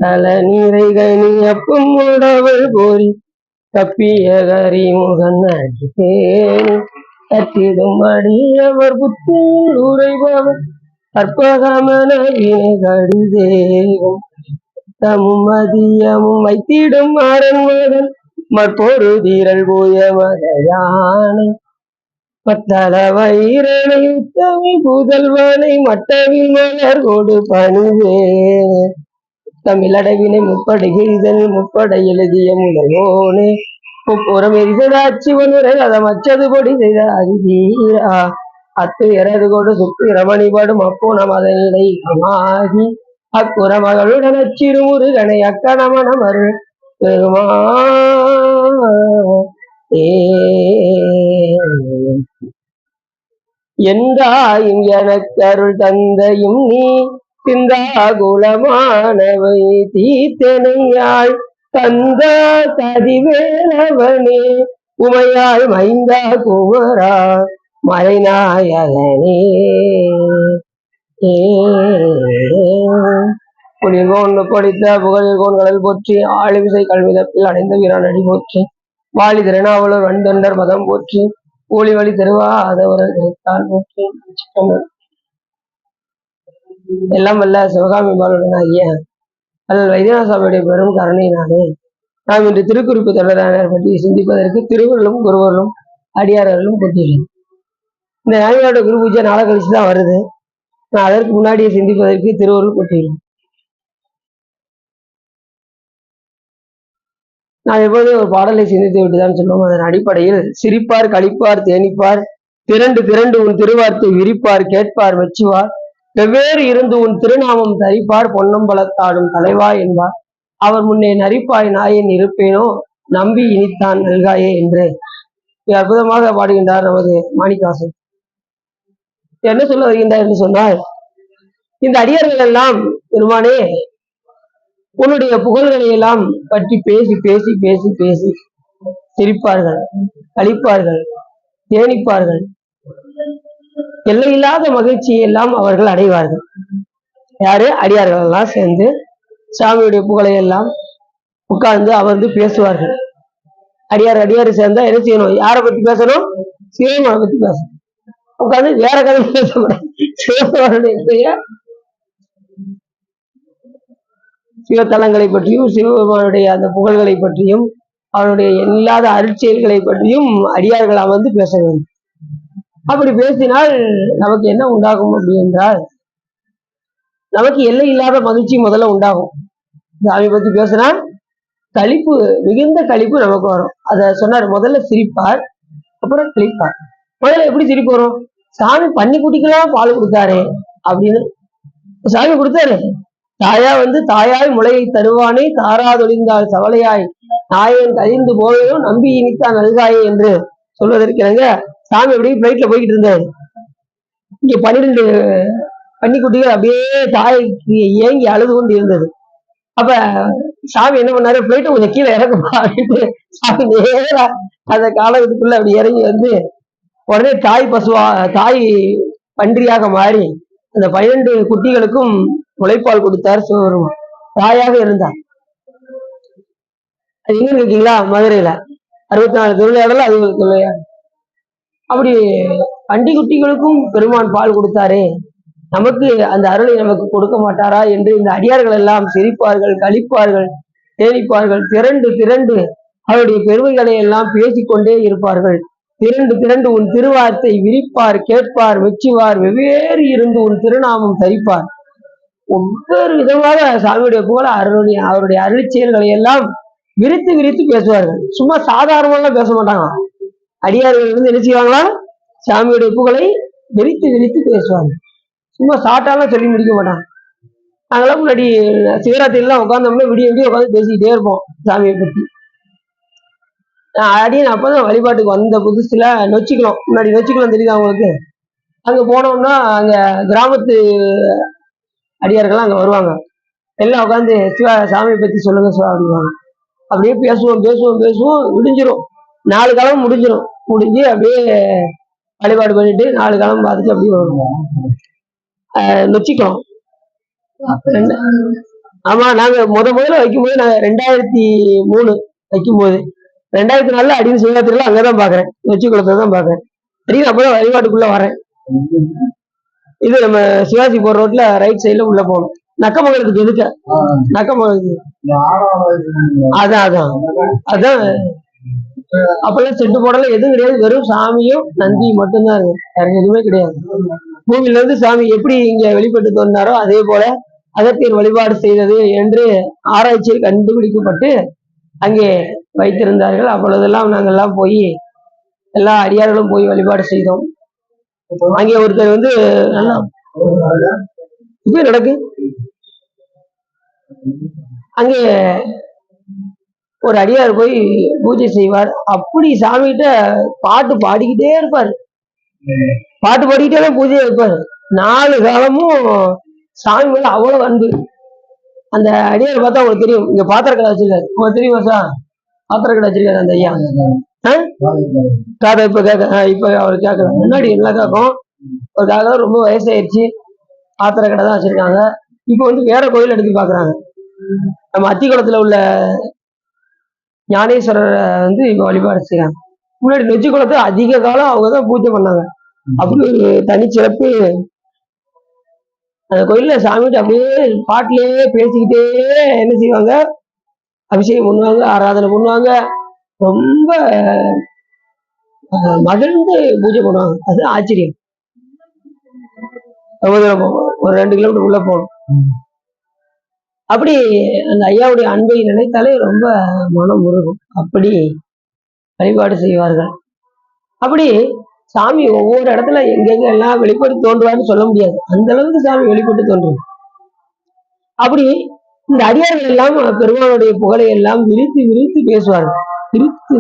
தல நீரை கனியப்பும் உடவள் போரி தப்பிய கரிமுகன் அடித்தேனி கற்றிடும் அடியவர் புத்தியில் உரைபவர் கற்பகமன வினை கடிதேகும் தமும் மதியமும் வைத்திடும் அரண்மகன் மற்பொரு தீரல் போய மகையானை மத்தள வைரனை உத்தமி புதல்வனை மட்டவில் மலர் கொடு பணிவே தமிழடவினை முப்படைகள் முப்படை எழுதிய முதல்வோனே முப்புறம் எரிசதாட்சி ஒன்றுரை அதம் அச்சது பொடி செய்த அதிதீரா அத்து எரது கொடு சுற்றி ரமணிபடும் அப்போ நமதனிடை ஆகி அக்குற மகளுடன் அச்சிறுமுருகனை அக்கணமன மறு பெருமா என்றாயும் எனக்கருள் தந்தையும் நீ சிந்தாகுலமானவை தீத்தனையாள் தந்த ததிவேலவனே உமையாள் மைந்தா குமரா மறைநாயகனே புலிகோன் பொடித்த புகழ்கோன் கடல் போற்றி ஆளுவிசை கல்விதப்பில் அடைந்த வீரானடி போற்றி வாலி திருநாவலூர் வண்டொண்டர் மதம் போற்றி கூலி வழி திருவாதவர்கள் போற்றி. எல்லாம் வல்ல சிவகாமி பாலுடன் ஆகிய அல்லது வைத்தியநாசாமியுடைய பெரும் கருணையினாலே நாம் இன்று திருக்குறிப்பு தொடரானர் பற்றி சிந்திப்பதற்கு திருவள்ளும் குருவர்களும் அடியாரர்களும் போட்டியுள்ளது. இந்த ஞாயிறோட குரு பூஜை நாளை கழிச்சுதான் வருது. நான் அதற்கு முன்னாடியே சிந்திப்பதற்கு திருவள்ளும் போட்டியுள்ளேன். நாம் எப்போதும் ஒரு பாடலை சிந்தித்து விட்டுதான் சொல்லுவோம். அதன் அடிப்படையில் சிரிப்பார் களிப்பார் தேனிப்பார் திரண்டு திரண்டு உன் திருவார்த்தை விரிப்பார் கேட்பார் மெச்சுவார் வெவ்வேறு இருந்து உன் திருநாமம் தரிப்பார் பொன்னம்பலத்தாடும் தலைவா என்பார் அவர் முன்னே நரிப்பாய் நாயன் இருப்பேனோ நம்பி இனித்தான் நல்காயே என்று அற்புதமாக பாடுகின்றார் நமது மாணிக்கவாசன். என்ன சொல்ல வருகின்றார் என்று சொன்னால், இந்த அடியார்கள் எல்லாம் பெருமானே உன்னுடைய புகழ்களை எல்லாம் பற்றி பேசி பேசி பேசி பேசி சிரிப்பார்கள், கழிப்பார்கள், தேனிப்பார்கள், எல்லையில்லாத மகிழ்ச்சியை எல்லாம் அவர்கள் அடைவார்கள். யாரு? அடியார்கள் எல்லாம் சேர்ந்து சாமியுடைய புகழை எல்லாம் உட்கார்ந்து அமர்ந்து பேசுவார்கள். அடியார் சேர்ந்தா என்ன செய்யணும்? யாரை பத்தி பேசணும்? சிவபெருமானை பத்தி பேசணும். உட்கார்ந்து வேற கதை பேசக்கூடாது. சிவபெருமானுடைய சிவத்தலங்களை பற்றியும் சிவபெருமானுடைய அந்த புகழ்களை பற்றியும் அவனுடைய இல்லாத அருட்செயல்களை பற்றியும் அடியார்கள் அமர்ந்து பேச வேண்டும். அப்படி பேசினால் நமக்கு என்ன உண்டாகும் அப்படி என்றால், நமக்கு எல்லை இல்லாத மகிழ்ச்சி முதல்ல உண்டாகும். சாமி பத்தி பேசினா களிப்பு, மிகுந்த களிப்பு நமக்கு வரும். அத சொன்னார். முதல்ல சிரிப்பார், அப்புறம் கிளிப்பார். முதல்ல எப்படி சிரிப்பு வரும்? சாமி பண்ணி குட்டிக்கெல்லாம் பால் கொடுத்தாரு அப்படின்னு சாமி கொடுத்தாரு. தாயா தாயாய் முளையை தருவானே தாராதொழிந்தால் சவலையாய் நாயன் கழிந்து போவேனும் நம்பி இனித்தான் நல்காயே என்று சொல்வதற்கிறங்க சாமி அப்படியே பிளைட்ல போய்கிட்டு இருந்தாரு. இங்க 12 பன்னிக்குட்டிகள் அப்படியே தாய்க்கு ஏங்கி அழுது கொண்டு இருந்தது. அப்ப சாமி என்ன பண்ணாரு? பிளைட்டை கொஞ்சம் கீழே இறக்குமா அப்படின்ட்டு சாமி நேரா அந்த காலகட்டத்துக்குள்ள அப்படி இறங்கி உடனே தாய் பன்றியாக மாறி அந்த 12 குட்டிகளுக்கும் முளைப்பால் கொடுத்தார் சிவபெருமான். தாயாக இருந்தார். அது எங்க இருக்கீங்களா? மதுரையில 64 திருவிளையாடல அது திருவிளையாடு. அப்படி பண்டி குட்டிகளுக்கும் பெருமான் பால் கொடுத்தாரே, நமக்கு அந்த அருளை நமக்கு கொடுக்க மாட்டாரா என்று இந்த அடியார்கள் எல்லாம் சிரிப்பார்கள், களிப்பார்கள், தேனிப்பார்கள், திரண்டு திரண்டு அவருடைய பெருமைகளை எல்லாம் பேசிக்கொண்டே இருப்பார்கள். திரண்டு திரண்டு உன் திருவார்த்தை விரிப்பார், கேட்பார், மெச்சுவார், வெவ்வேறு இருந்து உன் திருநாமம் தரிப்பார். ஒவ்வொரு விதமாக சாமியுடைய புகழ அவருடைய அருள் செயல்களை எல்லாம் விரித்து விரித்து பேசுவார்கள். சும்மா சாதாரணமாக பேச மாட்டாங்க. அடியார்கள் என்ன செய்வாங்களா? சாமியுடைய புகழை விரித்து விரித்து பேசுவாங்க. சும்மா சாட்டாலாம் சொல்லி முடிக்க மாட்டாங்க. நாங்களாம் முன்னாடி சிவராத்திரிலாம் உட்காந்தோம்னா விடிய விடிய உட்காந்து பேசிக்கிட்டே இருப்போம் சாமியை பத்தி. அடியே அப்பதான் வழிபாட்டுக்கு வந்த புதுசுல நொச்சிக்கலாம். முன்னாடி நொச்சிக்கலாம் தெரியுது அவங்களுக்கு. அங்க போனோம்னா அங்க கிராமத்து அடியார்கள்லாம் அங்க வருவாங்க. எல்லாம் உட்காந்து சாமியை பத்தி சொல்லுங்க சிவா அப்படிவாங்க. அப்படியே பேசுவோம் விடிஞ்சிரும். 4 காலம் முடிஞ்சிடும். முடிஞ்சு அப்படியே வழிபாடு பண்ணிட்டு 4 காலம் பார்த்துட்டு அப்படியே வருவோம். நொச்சிக்கலாம். ஆமா, நாங்க முதல்ல வைக்கும்போது நாங்க 2003 வைக்கும்போது 2004 அடியில் சிவராத்திரில அங்கதான் பாக்குறேன், நொச்சி குளத்தை தான் பாக்குறேன். திடீர்னு அப்பதான் வழிபாட்டுக்குள்ள வரேன். இது நம்ம சிவாஜி போற ரோட்ல ரைட் சைடுல உள்ள போகணும், நக்கமங்கலத்துக்கு எதுக்க, நக்கமங்கலத்துக்கு. அதான் அதான் அதான் அப்பெல்லாம் செட்டு போடல, எதுவும் கிடையாது, வெறும் சாமியும் நந்தி மட்டும்தான் இருக்கு, வேற எதுவுமே கிடையாது. பூமியில இருந்து சாமி எப்படி இங்க வெளிப்பட்டு தோன்றாரோ அதே போல அகத்தியர் வழிபாடு செய்தது என்று ஆராய்ச்சியில் கண்டுபிடிக்கப்பட்டு அங்கே வைத்திருந்தார்கள். அப்பொழுதெல்லாம் நாங்கெல்லாம் போய் எல்லா அடியார்களும் போய் வழிபாடு செய்தோம். அங்கே ஒருத்தர் வந்து நல்லா இது நடக்கு, அங்கே ஒரு அடியார் போய் பூஜை செய்வார். அப்படி சாமிகிட்ட பாட்டு பாடிக்கிட்டே இருப்பார், பாட்டு பாடிக்கிட்டே தான் பூஜையை வைப்பார். 4 காலமும் சாமி மேல அவ்வளவு அன்பு. அந்த அடியார் பார்த்தா உங்களுக்கு தெரியும், இங்க பாத்திர கடை வச்சிருக்காரு, உங்களுக்கு தெரியுமா சார்? பாத்திர கடை வச்சிருக்காரு அந்த ஐயா. காதை இப்ப கேட்க, இப்ப அவர் கேட்கல, முன்னாடி நல்லா கேட்கும். ஒரு காக ரொம்ப வயசாயிருச்சு, பாத்திர கடை தான் வச்சிருக்காங்க. இப்ப வந்து வேற கோயில் எடுத்து பாக்குறாங்க. நம்ம அத்திக்குளத்துல உள்ள ஞானேஸ்வரரை வந்து இப்ப வழிபாடு செய்யறாங்க. முன்னாடி நொச்சி குளத்தை அதிக காலம் அவங்கதான் பூஜை பண்ணாங்க. அப்படி ஒரு தனிச்சிறப்பு அந்த கோயில்ல. சாமிகிட்ட அப்படியே பாட்டிலேயே பேசிக்கிட்டே என்ன செய்வாங்க, அபிஷேகம் பண்ணுவாங்க, ஆராதனை பண்ணுவாங்க, ரொம்ப மகிழ்ந்து பூஜை பண்ணுவாங்க. அது ஆச்சரியம். ஒரு 2 கிலோமீட்டர் உள்ள போகணும். அப்படி அந்த ஐயாவுடைய அன்பை நினைத்தாலே ரொம்ப மனம் உருகும். அப்படி வழிபாடு செய்வார்கள். அப்படி சாமி ஒவ்வொரு இடத்துல எங்கெங்க எல்லாம் வெளிப்பட்டு தோன்றுவார்னு சொல்ல முடியாது, அந்த அளவுக்கு சாமி வெளிப்பட்டு தோன்றும். அப்படி இந்த அடியார்கள் எல்லாம் பெருமானுடைய புகழை எல்லாம் விரித்து விரித்து பேசுவார்கள். விரித்து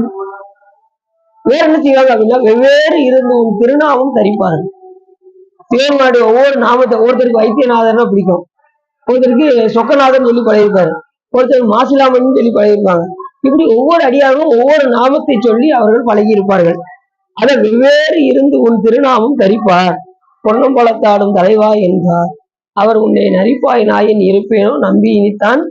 வேற என்ன செய்வாங்க அப்படின்னா, வெவ்வேறு இருந்து உன் திருநாமம் தரிப்பார்கள். சிவனுடைய ஒவ்வொரு நாமத்தை, ஒருத்தருக்கு வைத்தியநாதர்னா பிடிக்கும், ஒருத்தருக்கு சொக்கநாதன் சொல்லி பழகிருப்பாரு, ஒருத்தருக்கு மாசிலாமன் சொல்லி பழகிருப்பாங்க. இப்படி ஒவ்வொரு அடியாரும் ஒவ்வொரு நாமத்தை சொல்லி அவர்கள் பழகி இருப்பார்கள். அதை வெவ்வேறு இருந்து உன் திருநாமம் தரிப்பார், பொன்னம்பலத்தாடும் தலைவா என்றார், அவர் உன்னை நரிப்பாய் நாயின் இருப்பேனோ நம்பி இனித்தான்.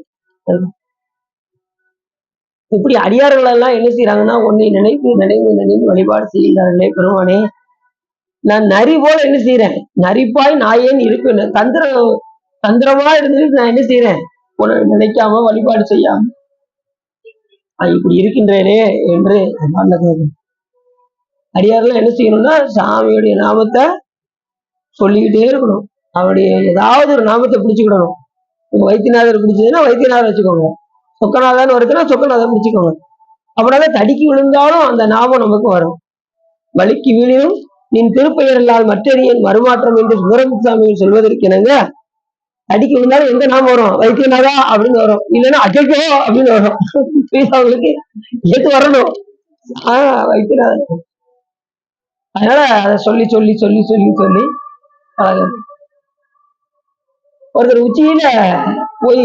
இப்படி அடியார்கள் எல்லாம் என்ன செய்யறாங்கன்னா, உன்னை நினைத்து நினைந்து நினைந்து வழிபாடு செய்கின்றார்களே பெருமானே, நான் நரி போல என்ன செய்யறேன், நரிப்பாய் நாயேன் இருப்பேன், தந்திரமா இருந்துட்டு நான் என்ன செய்யறேன், உன்னை நினைக்காம வழிபாடு செய்யாம இப்படி இருக்கின்றேனே என்று அடியார்கள் என்ன செய்யணும்னா, சாமியுடைய நாமத்தை சொல்லிக்கிட்டே இருக்கணும். அவருடைய ஏதாவது ஒரு நாமத்தை பிடிச்சுக்கிடணும். வைத்தியநாதர் பிடிச்சதுன்னா வைத்தியநாதர் வச்சுக்கோங்க, சொக்கநாதன் ஒருத்தனா சொக்கநாதன் பிடிச்சுக்கோங்க. அப்படின்னா தடிக்கு விழுந்தாலும் அந்த நாமம் நமக்கு வரும். வலிக்கு வீழினும் நின் திருப்பெயர் இல்லால் மற்றறியன் மறுமாற்றம் என்று சுந்தரமுசாமிகள் சொல்வதற்கு என்னங்க, தடிக்கு விழுந்தாலும் எந்த நாமம் வரும், வைத்தியநாதா அப்படின்னு வரும், இல்லைன்னா அஜோ அப்படின்னு வரும். அவங்களுக்கு எது வரணும், வைத்தியநாதன். அதனால அதை சொல்லி சொல்லி சொல்லி சொல்லி சொல்லி ஒருத்தர் உச்சியில போய்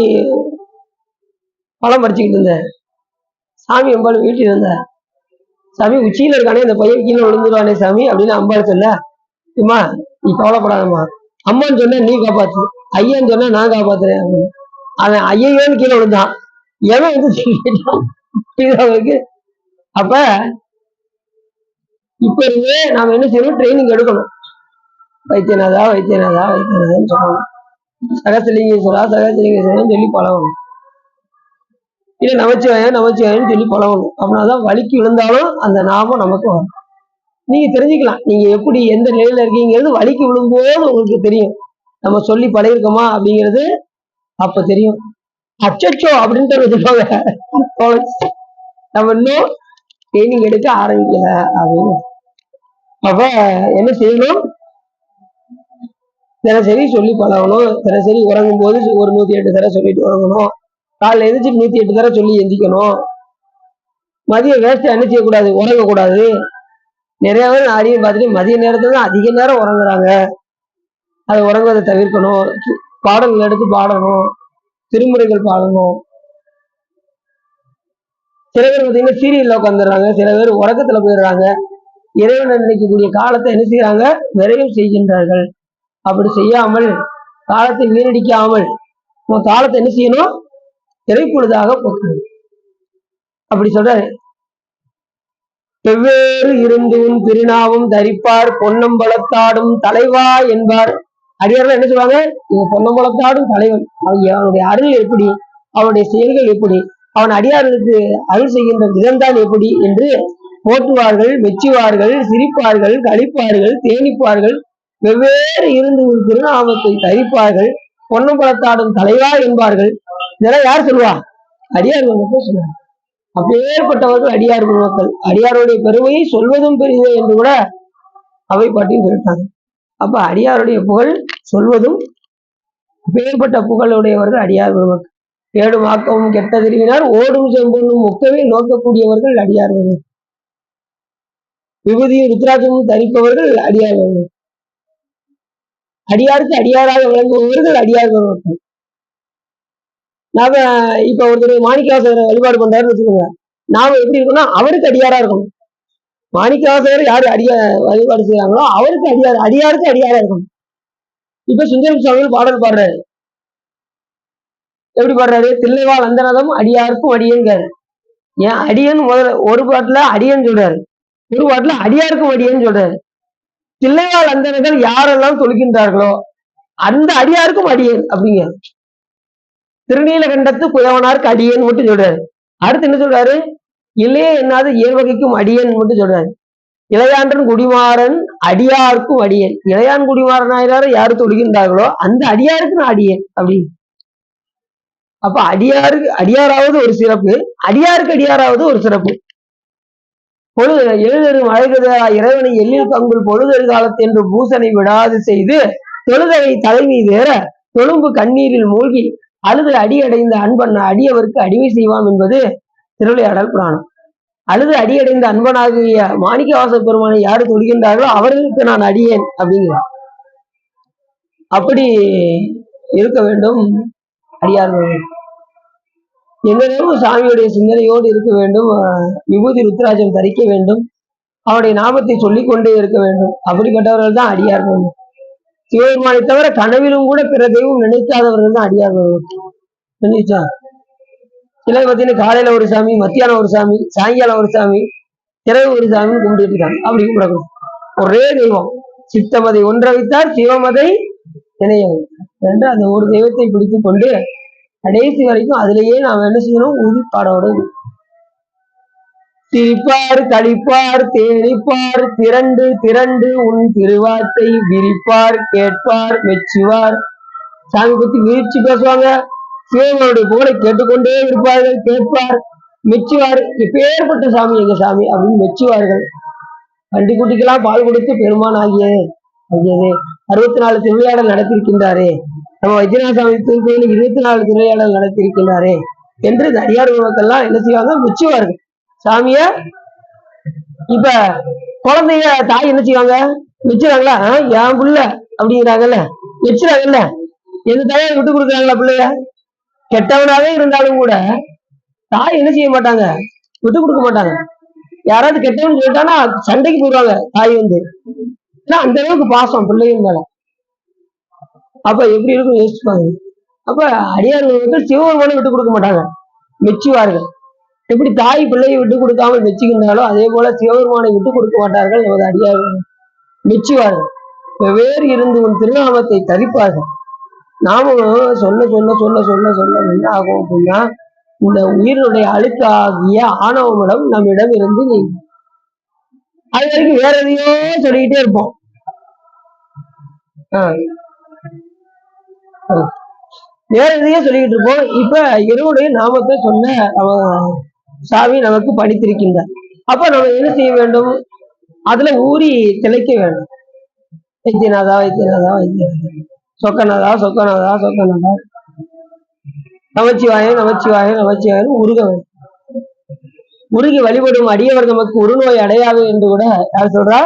பழம் பறிச்சுக்கிட்டு இருந்தார். சாமி அம்பாள் வீட்டில் இருந்தார். சாமி உச்சியில இருக்கானே இந்த பையன் கீழே விழுந்துருவானே சாமி அப்படின்னு அம்பாள் சொல்ல, அம்மா நீ கவலைப்படாதம்மா, அம்மான்னு சொன்ன நீ காப்பாத்து, ஐயான்னு சொன்னா நான் காப்பாத்துறேன் அப்படின்னு. அவன் ஐயோன்னு கீழே விழுந்தான், எவன் வந்து அவருக்கு. அப்ப இப்ப இருந்தே நாம என்ன செய்யணும், ட்ரைனிங் எடுக்கணும். வைத்தியநாதா வைத்தியநாதா வைத்தியநாதான்னு சொல்லணும், சகசிலிங்கேஸ்வரா சகசிலிங்கேஸ்வரன்னு சொல்லி பழகணும், இல்ல நமச்சிவாயன் நமச்சிவாயன்னு சொல்லி பழகணும். அப்படின்னாதான் வலிக்கு விழுந்தாலும் அந்த நாமம் நமக்கு வரும். நீங்க தெரிஞ்சுக்கலாம், நீங்க எப்படி எந்த நிலையில இருக்கீங்கிறது வலிக்கு விழும்போது உங்களுக்கு தெரியும். நம்ம சொல்லி பழகிருக்கோமா அப்படிங்கிறது அப்ப தெரியும். அச்சோ அப்படின்ட்டு வச்சுக்கோங்க, நம்ம இன்னும் ட்ரைனிங் எடுக்க ஆரம்பிக்கல அப்படின்னு. அப்ப என்ன செய்யணும், தினசரி சொல்லி பழகணும். தினசரி உறங்கும் போது ஒரு 108 தடவை சொல்லிட்டு உறங்கணும். காலைல எழுந்திரிச்சு 108 தடவை சொல்லி எந்திக்கணும். மதியம் வேஸ்ட் என்ன செய்யக்கூடாது, உறங்கக்கூடாது. நிறைய பேர் அடியும் பார்த்துட்டு மதிய நேரத்துல தான் அதிக நேரம் உறங்குறாங்க, அதை உறங்குவதை தவிர்க்கணும். பாடல்கள் எடுத்து பாடணும், திருமுறைகள் பாடணும். சில பேர் பார்த்தீங்கன்னா சீரியல்ல உட்காந்துடுறாங்க, சில பேர் உறக்கத்துல போயிடுறாங்க. இறைவனை நினைக்கக்கூடிய காலத்தை என்ன செய்யறாங்க, விரைவில் செய்கின்றார்கள். அப்படி செய்யாமல், காலத்தை வீணடிக்காமல் உன் காலத்தை என்ன செய்யணும்? திரைப்பொழுதாக போக்கணும். அப்படி சொல்றாரு. வெவ்வேறு இருந்து உன் திருநாவும் தரிப்பார் பொன்னம்பலத்தாடும் தலைவா என்பார். அடியார்கள் என்ன சொல்லுவாங்க? இவன் பொன்னம்பலத்தாடும் தலைவன், அவனுடைய அருள் எப்படி, அவனுடைய செயல்கள் எப்படி, அவன் அடியார்களுக்கு அருள் செய்கின்ற விதம்தான் எப்படி என்று போற்றுவார்கள், மெச்சுவார்கள், சிரிப்பார்கள், களிப்பார்கள், தேனிப்பார்கள். வெவ்வேறு இருந்து உன் திருநாமத்தை தரிப்பார்கள், பொன்னம்பலத்தாடும் தலைவா என்பார்கள். இதெல்லாம் யார் சொல்லுவா? அடியார்கள் மட்டும் சொல்லுவாங்க. அப்பேற்பட்டவர்கள் அடியார் மக்கள். அடியாருடைய பெருமையை சொல்வதும் பெரியது என்று கூட அவை பாட்டியும் சொல்லிட்டாங்க. அப்ப அடியாருடைய புகழ் சொல்வதும், அப்பேற்பட்ட புகழுடையவர்கள் அடியார் மக்கள். ஏடும் ஆக்கவும் கெட்ட திருவினார் ஓடும் செம்பொன்னும் ஒக்கவே நோக்கக்கூடியவர்கள் அடியார்கள். விபூதியும் ருத்ராட்சமும் தரிப்பவர்கள் அடியார்கள். அடியாருக்கு அடியாராக விளங்குபவர்கள் அடியார்கள் மக்கள். நாம இப்ப ஒருத்தர் மாணிக்கவாசகரை வழிபாடு பண்றாருன்னு வச்சுக்கோங்க, நாம எப்படி இருக்கணும்னா அவருக்கு அடியாரா இருக்கணும். மாணிக்கவாசகர் யாரு வழிபாடு செய்யறாங்களோ அவருக்கு அடியாருக்கு அடியாரா இருக்கணும். இப்ப சுந்தரம் சுவாமிகள் பாடல் பாடுறாரு. எப்படி பாடுறாரு? தில்லைவாழ் அந்தனதும் அடியாருக்கும் அடியன்காரு. ஏன் அடியன் முதல்ல ஒரு பாட்டுல அடியன் சொல்றாரு, ஒரு பாட்டுல அடியாருக்கும் அடியன்னு சொல்றாரு. தில்லைவாழ் அந்தனர்கள் யாரெல்லாம் தொழுகின்றார்களோ அந்த அடியாருக்கும் அடியன் அப்படிங்க. திருநீலகண்டத்து குயவனாருக்கு அடியன் மட்டும் சொல்றாரு. அடுத்து என்ன சொல்றாரு? இல்லையே என்னாத ஏழ்வகைக்கும் அடியன் மட்டும் சொல்றாரு. இளையான்றன் குடிமாறன் அடியாருக்கும் அடியன். இளையான் குடிமாறன் ஆயிராரு யாரு தொழுகின்றார்களோ அந்த அடியாருக்கு நான் அடியன் அப்படி. அப்ப அடியாருக்கு அடியாராவது ஒரு சிறப்பு, அடியாருக்கு அடியாராவது ஒரு சிறப்பு. பொழுது எழுதரு மழைகதா இறைவனை எல்லில் பங்குள் பொழுதொரு காலத்து என்று பூசனை விடாது செய்து தொழுதலை தலைவி வேற தொழும்பு கண்ணீரில் மூழ்கி அழுது அடியடைந்த அன்பன் அடியவருக்கு அடிமை செய்வான் என்பது திருவிளையாடல் புராணம். அழுது அடியடைந்த அன்பனாகிய மாணிக்கவாச பெருமானை யாரு தொழுகின்றார்களோ அவர்களுக்கு நான் அடியேன் அப்படிங்கிற. அப்படி இருக்க வேண்டும் அடியார்கள். எந்த நேரமும் சாமியுடைய சிந்தனையோடு இருக்க வேண்டும். விபூதி ருத்ராஜம் தரிக்க வேண்டும். அவருடைய நாமத்தை சொல்லிக் கொண்டே இருக்க வேண்டும். அப்படிப்பட்டவர்கள் தான் அடியார்கள். சிவபெருமானை தவிர கனவிலும் கூட பிற தெய்வம் நினைக்காதவர்கள் தான் அடியார்கள். நினைச்சா சிலை பார்த்தீங்கன்னா காலையில ஒரு சாமி, மத்தியானம் ஒரு சாமி, சாயங்காலம் ஒரு சாமி, இரவு ஒரு சாமின்னு கும்பிட்டு இருக்காங்க. அப்படி கும்பிடணும். ஒரே தெய்வம். சித்தமதை ஒன்றை வைத்தார் சிவமதை இணைய என்று அந்த ஒரு தெய்வத்தை பிடித்துக் கொண்டு கடைசி வரைக்கும் அதிலேயே நாம் என்ன செய்யணும்? உறுதிப்பாடோடு சிரிப்பார், கழிப்பார், தேனிப்பார், திரண்டு திரண்டு உன் திருவார்த்தை விரிப்பார், கேட்பார், மெச்சுவார். சாமி பத்தி விரிச்சு பேசுவாங்க. சிவனுடைய புகழை கேட்டுக்கொண்டே இருப்பார்கள், கேட்பார், மெச்சுவார். எப்பேற்பட்ட சாமி எங்க சாமி அப்படின்னு மெச்சுவார்கள். பண்டிக்குட்டிக்கெல்லாம் பால் கொடுத்து பெருமான் ஆகியது 64 திருவிளையாடல் நடத்திருக்கின்றாரே, நம்ம வைத்தியநாசாமி திருக்கோயிலுக்கு 24 திருவிளையாடல் நடத்திருக்கின்றாரே என்று அடியார் மக்கள்லாம் என்ன செய்வாங்க? மெச்சுவார்கள் சாமிய. இப்ப குழந்தைய தாய் என்ன செய்வாங்க? மெச்சுறாங்களா? என் புள்ள அப்படிங்கிறாங்கல்ல, மெச்சுறாங்கல்ல. எந்த தாயை விட்டு கொடுக்குறாங்களா பிள்ளைய? கெட்டவனாவே இருந்தாலும் கூட தாய் என்ன செய்ய மாட்டாங்க? விட்டு கொடுக்க மாட்டாங்க. யாராவது கெட்டவன் சொல்லிட்டானா சண்டைக்கு போடுவாங்க தாய் வந்து. அந்த அளவுக்கு பாசம் பிள்ளையின் மேல. அப்ப எப்படி இருக்கும் யோசிச்சுப்பாங்க. அப்ப அடியார்கள் சிவபெருமானை விட்டு கொடுக்க மாட்டாங்க, மெச்சுவார்கள். எப்படி தாய் பிள்ளையை விட்டு கொடுக்காமல் மெச்சுகின்றாலோ அதே போல சிவபெருமானை விட்டு கொடுக்க மாட்டார்கள் நமது அடியார்கள், மெச்சுவார்கள். வெவ்வேறு இருந்து உன் திருநாமத்தை தரிப்பார்கள். நாமும் சொல்ல சொல்ல சொல்ல சொல்ல சொல்ல என்ன ஆகும் அப்படின்னா, இந்த உயிரினுடைய அழுக்காகிய ஆணவமிடம் நம்மிடம் இருந்து நீங்க அது வரைக்கும் வேற எதையோ சொல்லிக்கிட்டே இருப்போம். வேற எதையோ சொல்லிக்கிட்டு இருப்போம். இப்ப இறைவனுடைய நாமத்தை சொன்ன சாமி நமக்கு படித்திருக்கின்றார். அப்ப நம்ம என்ன செய்ய வேண்டும்? அதுல ஊறி திளைக்க வேண்டும். வைத்தியநாதா வைத்தியநாதா வைத்தியநாதா, சொக்கநாதா சொக்கநாதா சொக்கநாதா, நமச்சிவாயம் நமச்சிவாயம் நமச்சிவாயம் உருக வேண்டும். உருகி வழிபடும் அடியவர் நமக்கு உருநோய் அடையாது என்று கூட யார் சொல்றா?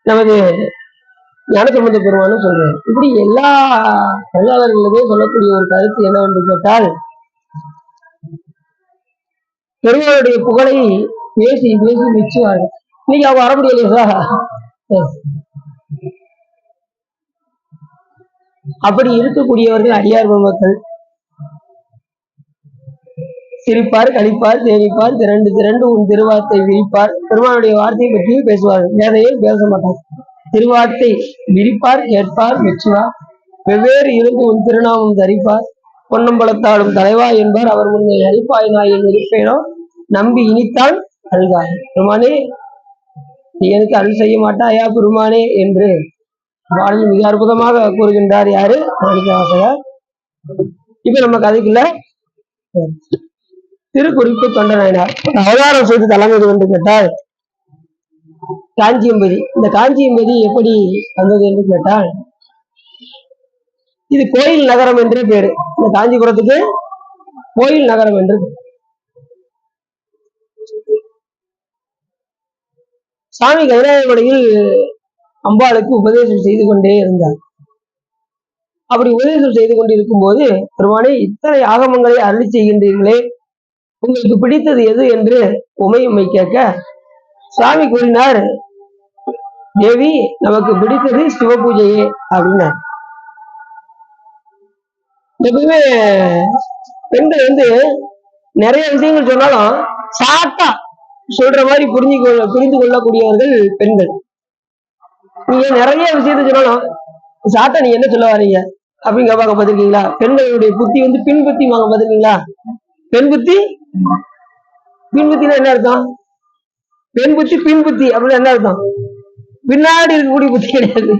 நமது ஞானசம்பந்த பெருமானும் சொல்றாரு. இப்படி எல்லா தொழிலாளர்களுமே சொல்லக்கூடிய ஒரு கருத்து என்னவென்று கேட்டால், பெருமாளுடைய புகழை பேசி பேசி மெச்சுவார்கள். இன்னைக்கு அவங்க வர முடியலையா? அப்படி இருக்கக்கூடியவர்கள் அடியார் பெருமக்கள் சிரிப்பார், கழிப்பார், தேனிப்பார், திரண்டு திரண்டு உன் திருவார்த்தை விரிப்பார். பெருமானுடைய வார்த்தையை பற்றியும் பேசுவார்கள், வேதையும் பேச மாட்டார். திருவார்த்தை விரிப்பார், கேட்பார், மெச்சுவார். வெவ்வேறு இருந்து உன் திருநாமம் தரிப்பார். பொன்னம்பலத்தாடும் தலைவா என்பார். அவர் முன்னே அழிப்பாய் நாயின் இருப்பேனோ நம்பி இனித்தால் அழுகார். பெருமானே, நீ எனக்கு அருள் செய்ய மாட்டாயா பெருமானே என்று பாடலில் மிக அற்புதமாக கூறுகின்றார். யாரு? மாணிக்கவாசகர். இப்ப நம்ம கதைக்குள்ள திருக்குறிப்பு தொண்டனாயினார் அவதாரம் செய்து தலம் எது என்று கேட்டால் காஞ்சியம்பதி. இந்த காஞ்சியம்பதி எப்படி வந்தது என்று கேட்டால், இது கோயில் நகரம் என்றே பேரு. இந்த காஞ்சிபுரத்துக்கு கோயில் நகரம் என்று. சாமி கைலாயமலையில் அம்பாளுக்கு உபதேசம் செய்து கொண்டே இருந்தார். அப்படி உபதேசம் செய்து கொண்டிருக்கும் போது, பெருமானே, இத்தனை ஆகமங்களை அருளி செய்கின்றீர்களே, உங்களுக்கு பிடித்தது எது என்று உமையம்மை கேட்க, சுவாமி கூறினார், தேவி, நமக்கு பிடித்தது சிவ பூஜையே அப்படின்னார். எப்பவுமே பெண்கள் நிறைய விஷயங்கள் சொன்னாலும் சாட்டா சொல்ற மாதிரி புரிந்து கொள்ளக்கூடியவர்கள் பெண்கள். நீங்க நிறைய விஷயத்த சொன்னாலும் சாட்டா நீங்க என்ன சொல்ல வரீங்க அப்படின்னு கேட்பாங்க, பார்த்திருக்கீங்களா? பெண்களுடைய புத்தி பின் புத்தி வாங்க, பார்த்திருக்கீங்களா? பெண் புத்தி பின் புத்தினா என்ன அர்த்தம்? பெண் புத்தி பின் புத்தி அப்படின்னு என்ன அர்த்தம்? பின்னாடி இருக்கக்கூடிய புத்தி கிடையாது.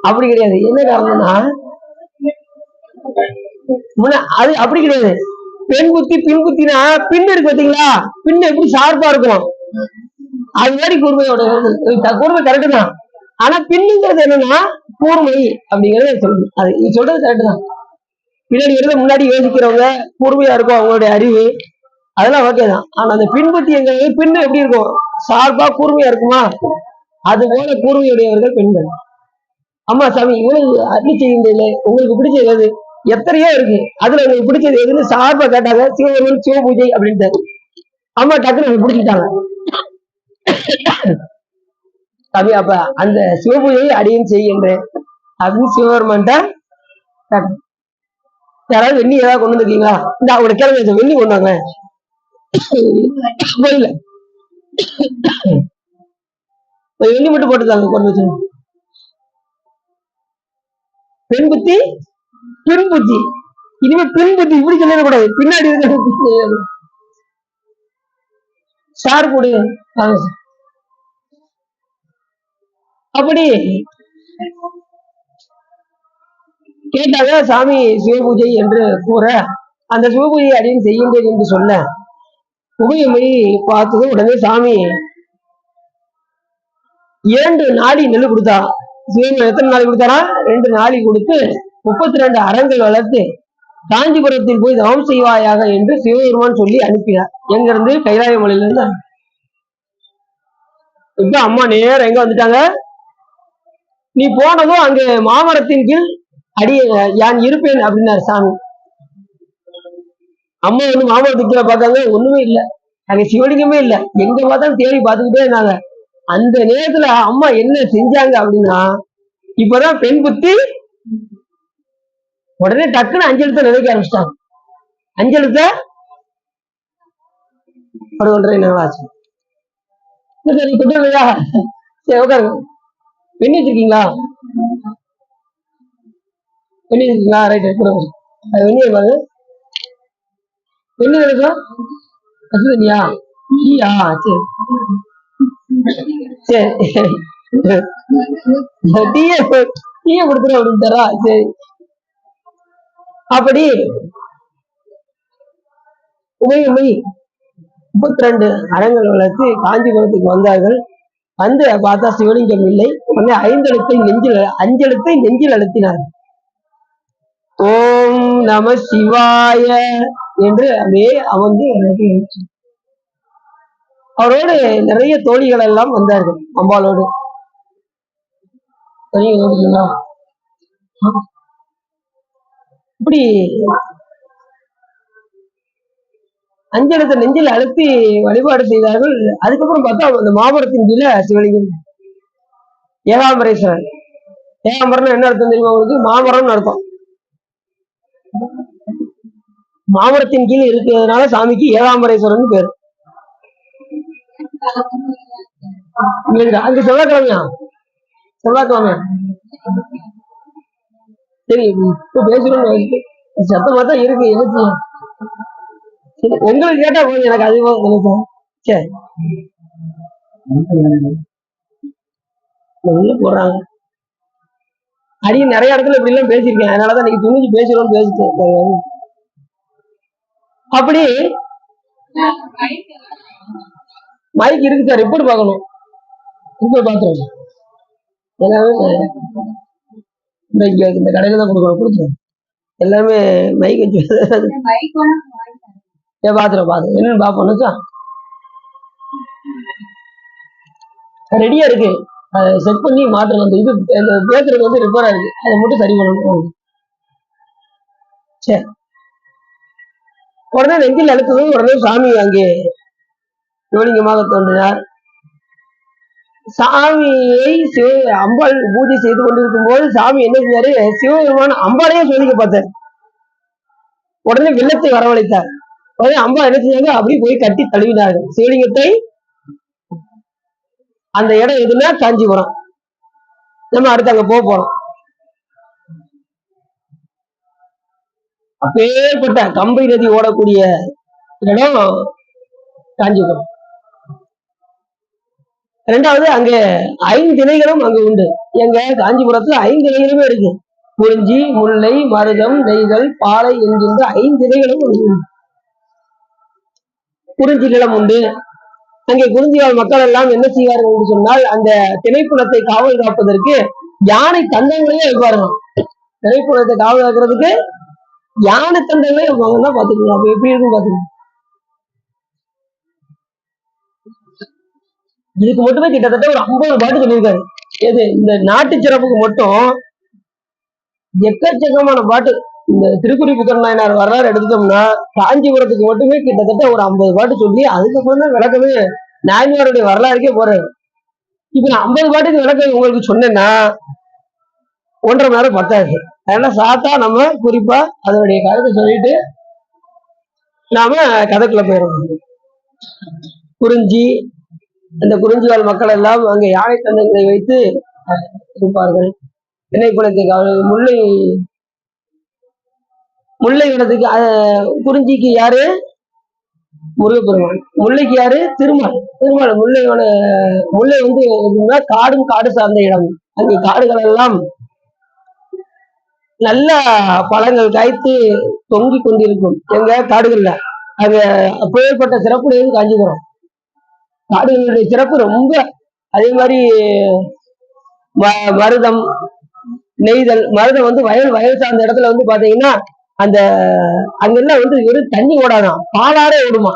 அப்படி கிடையாது. என்ன காரணம்னா, அது அப்படி கிடையாது. பெண் புத்தி பின் புத்தினா, பின் இருக்கு பாத்தீங்களா? பின் எப்படி ஷார்ப்பா இருக்கும், அது மாதிரி கூர்மையோட கூர்மை கரெக்டு தான். ஆனா பின்னுங்கிறது என்னன்னா கூர்மை அப்படிங்கறது சொல்லுது. அது நீ சொல்றது கரெக்டு தான். பின்னாடி வருது முன்னாடி யோசிக்கிறவங்க கூர்மையா இருக்கும் அவங்களுடைய அறிவு, அதெல்லாம் ஓகே தான். ஆனா அந்த பின்புத்தி எங்கிறது பின்னு எப்படி இருக்கும், ஷார்ப்பா கூர்மையா இருக்குமா? அது போல கூர்மையுடையவர்கள் பெண்கள். அம்மா சாமி, இவ்வளவு அருளி செய்கின்றீங்களே, உங்களுக்கு பிடிச்சது எது? எத்தனையோ இருக்கு, அதுல உங்களுக்கு பிடிச்சது எதுன்னு ஷார்ப்பா கேட்டாங்க. சிவபெருமன் சிவ பூஜை அப்படின்ட்டு அம்மா டக்குன்னு பிடிச்சிட்டாங்க. சாமி, அப்ப அந்த சிவபூஜையை அடியேன் செய்கின்றேன் அப்படின்னு சிவபெருமான்ட்ட யாராவது வெண்ணி ஏதாவது கொண்டு வந்துருக்கீங்களா? இந்த அவங்களோட கிழமை வெண்ணி கொண்டாங்க. வெண்ணி மட்டும் போட்டுதாங்க கொண்டு வச்சு. பெண் புத்தி பின் புத்தி, இனிமே பின் புத்தி இப்படி சொல்லக்கூடாது, பின்னாடி இருக்க சார் கொடு. அப்படி கேட்டாங்க. சாமி சிவபூஜை என்று கூற, அந்த சிவபூஜை அடியும் செய்கின்றேன் என்று சொல்ல, உமையம்மை பார்த்ததும் உடனே சாமி 2 நாளி நெல் கொடுத்தா. சிவபெருமான் எத்தனை நாளை கொடுத்தாரா? 2 நாளி கொடுத்து 32 அறங்கள் வளர்த்து காஞ்சிபுரத்தில் போய் தவம் செய்வாயாக என்று சிவபெருமான் சொல்லி அனுப்பினார். எங்க இருந்து? கைலாய மலையில இருந்து. இப்ப அம்மா நேரம் எங்க வந்துட்டாங்க? நீ போனதும் அங்க மாமரத்தின் கீழ் யான் இருப்பேன் அப்படின்னாரு சாமி. அம்மா மாமரத்துக்கு கீழே பார்த்தாங்க, ஒண்ணுமே இல்லை, அங்க சிவலிங்கமே இல்லை. எங்க பார்த்தாலும் தேடி பார்த்துக்கிட்டே இருந்தாங்க. அந்த நேரத்துல அம்மா என்ன செஞ்சாங்க அப்படின்னா, இப்பதான் பெண் புத்தி உடனே டக்குன்னு அஞ்செழுத்த நினைக்க ஆரம்பிச்சிட்டாங்க. அஞ்செழுத்த ஒரு 1.5 நாள் ஆச்சு. சரி, இல்லையா? சரி, உட்காருங்க. வெண்ணி வச்சிருக்கீங்களா? வெண்ணி வச்சிருக்கீங்களா? ரைட், வெண்ணியை பாருங்க. வெண்ணி நினைக்கும் பச்சை தண்ணியா? டீயா? சரி சரி, டீய கொடுத்துரும் அப்படின்ட்டாரா? சரி. அப்படி உமையம்மை 32 அறங்கள் வளர்த்து காஞ்சிபுரத்துக்கு வந்தார்கள். வந்து பார்த்தா சிவலிங்கம் இல்லை. உடனே 5 எழுத்தை நெஞ்சில் அழுத்தினார். ஓம் நம சிவாய என்று அப்படியே அமர்ந்து எனக்கு அவரோடு நிறைய தோழிகள் எல்லாம் வந்தார்கள் அம்பாளோடு. இப்படி அஞ்செழுத்தை நெஞ்சில் அழுத்தி வழிபாடு செய்தார்கள். அதுக்கப்புறம் பார்த்தா அந்த மாமரத்தின் கீழே சிவலிங்கம் ஏகாம்பரேஸ்வரர். ஏகாம்பரம் என்ன அர்த்தம் தெரியுமா உங்களுக்கு? மாமரம்னு அர்த்தம். மாமரத்தின் கீழ் இருக்கிறதுனால சாமிக்கு ஏகாம்பரேஸ்வரன் பேரு. அங்க செவ்வாய்க்கிழமையா? செவ்வாய்க்கிழமையா? சரி, இப்ப பேசுறோம். சத்தமா தான் இருக்கு. எனக்கு உங்களுக்கு கேட்டா போதும், எனக்கு அதிகமா நினைப்போம். சரி, உள்ள போடுறாங்க. அடி நிறைய இடத்துல இப்படி எல்லாம் பேசியிருக்கேன். அதனாலதான் நீங்க துணிஞ்சு பேசுறோம்னு பேசிட்டு. அப்படி மைக் இருக்கு சார், ரிப்போர்ட் பார்க்கணும். ரிப்போர்ட் பார்த்துருவோம். எல்லாமே இந்த கடையில தான் கொடுத்துருவோம். எல்லாமே மைக் வச்சு பாத்துறோம். என்னன்னு பாப்போம். ரெடியா இருக்கு, செட் பண்ணி மாற்றணும். அந்த இது பேசுறது வந்து ரிப்பேர் ஆயிருக்கு, அதை மட்டும் சரி பண்ணணும். சரி, உடனே நெஞ்சில் அழுத்ததும் உடனே சாமி அங்கே சிவலிங்கமாக தோன்றினார். சாமியை அம்பாள் பூஜை செய்து கொண்டிருக்கும் போது சாமி என்ன செய்யாரு? சிவபெருமான அம்பாளையே சோதிக்க பார்த்தார். உடனே வெள்ளத்தை வரவழைத்தார். உடனே அம்பா என்ன செஞ்சாங்க? அப்படி போய் கட்டி தழுவினார்கள் சிவலிங்கத்தை. அந்த இடம் எதுனா காஞ்சிபுரம். நம்ம அடுத்து அங்க போறோம். அப்பேற்பட்ட கம்பை நதி ஓடக்கூடிய இடம் காஞ்சிபுரம். ரெண்டாவது, அங்க 5 திணைகளும் அங்க உண்டு. எங்க காஞ்சிபுரத்துல 5 திணைகளுமே இருக்கு. குறிஞ்சி, முல்லை, மருதம், நெய்தல், பாலை என்கின்ற 5 திணைகளும் உண்டு. குறிஞ்சி நிலம் உண்டு. அங்கே குறிஞ்சியால் மக்கள் எல்லாம் என்ன செய்வார்கள் என்று சொன்னால், அந்த திணைப்புலத்தை காவல் காப்பதற்கு யானை தந்தங்களையே வைப்பார்கள். திணைப்புலத்தை காவல் காக்கிறதுக்கு யானை தந்தங்களே வைப்பாங்கன்னா பாத்துக்கலாம். அப்ப எப்படி இருக்கும் பாத்துக்கலாம். இதுக்கு மட்டுமே கிட்டத்தட்ட ஒரு 50 பாட்டு சொல்லியிருக்காரு. எது? இந்த நாட்டு சிறப்புக்கு மட்டும் எக்கச்சக்கமான பாட்டு. இந்த திருக்குறிப்புக்கர் நாயனார் வரலாறு எடுத்துட்டோம்னா காஞ்சிபுரத்துக்கு மட்டுமே கிட்டத்தட்ட ஒரு 50 பாட்டு சொல்லி அதுக்கப்புறம் தான் விளக்கமே நாயன்மாருடைய வரலாறுக்கே போறாரு. இப்ப நான் 50 பாட்டுக்கு விளக்கம் உங்களுக்கு சொன்னேன்னா 1.5 மணி நேரம் பத்தாது. அதனால சாத்தா நம்ம குறிப்பா அதனுடைய கருத்தை சொல்லிட்டு நாம கதைக்குள்ள போயிடணும். குறிஞ்சி, அந்த குறிஞ்சிவாழ் மக்கள் எல்லாம் அங்கே யானை தந்தங்களை வைத்து இருப்பார்கள். திணைப்புலத்துக்கு முல்லை முல்லை இடத்துக்கு குறிஞ்சிக்கு யாரு? முருகப்பெருமான். முல்லைக்கு யாரு? திருமால். முல்லை வந்து எப்படின்னா காடும் காடு சார்ந்த இடம். அங்கே காடுகள் எல்லாம் நல்ல பழங்கள் காய்த்து தொங்கி கொண்டிருக்கும். எங்க காடுகள்ல அது அப்பேற்பட்ட சிறப்புடையது காஞ்சிபுரம். காடுகளுடைய சிறப்பு ரொம்ப. அதே மாதிரி மருதம், நெய்தல். மருதம் வந்து வயல் சார்ந்த இடத்துல வந்து பாத்தீங்கன்னா அந்த அங்கெல்லாம் வந்து வெறும் தண்ணி ஓடாதான், பாலாறே ஓடுமா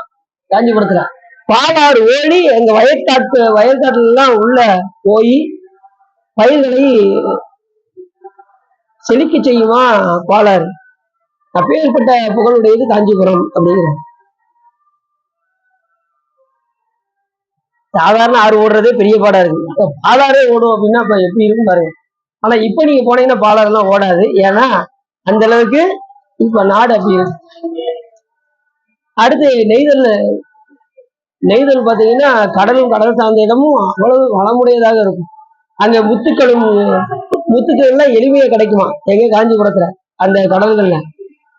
காஞ்சிபுரத்துல. பாலாறு ஓடி எங்க வயல்காட்டுல எல்லாம் உள்ள போய் பயிர்களை செழிக்க செய்யுமா பாலாறு. அப்பேற்பட்ட புகழுடையது காஞ்சிபுரம் அப்படிங்கிற. சாதாரண ஆறு ஓடுறதே பெரிய பாடா இருக்கு, பாலாறே ஓடும் அப்படின்னா இப்ப எப்படி இருக்கும் பாருங்க. ஆனா இப்ப நீங்க போனீங்கன்னா பாலாறு எல்லாம் ஓடாது. ஏன்னா அந்த அளவுக்கு இப்ப நாடு அப்படி இருக்கு. அடுத்து நெய்தல் பாத்தீங்கன்னா கடலும் கடல் சார்ந்த இடமும் அவ்வளவு வளமுடையதாக இருக்கும். அங்க முத்துக்கள் எல்லாம் எளிமையா கிடைக்குமா எங்க காஞ்சிபுரத்துல. அந்த கடல்கள்ல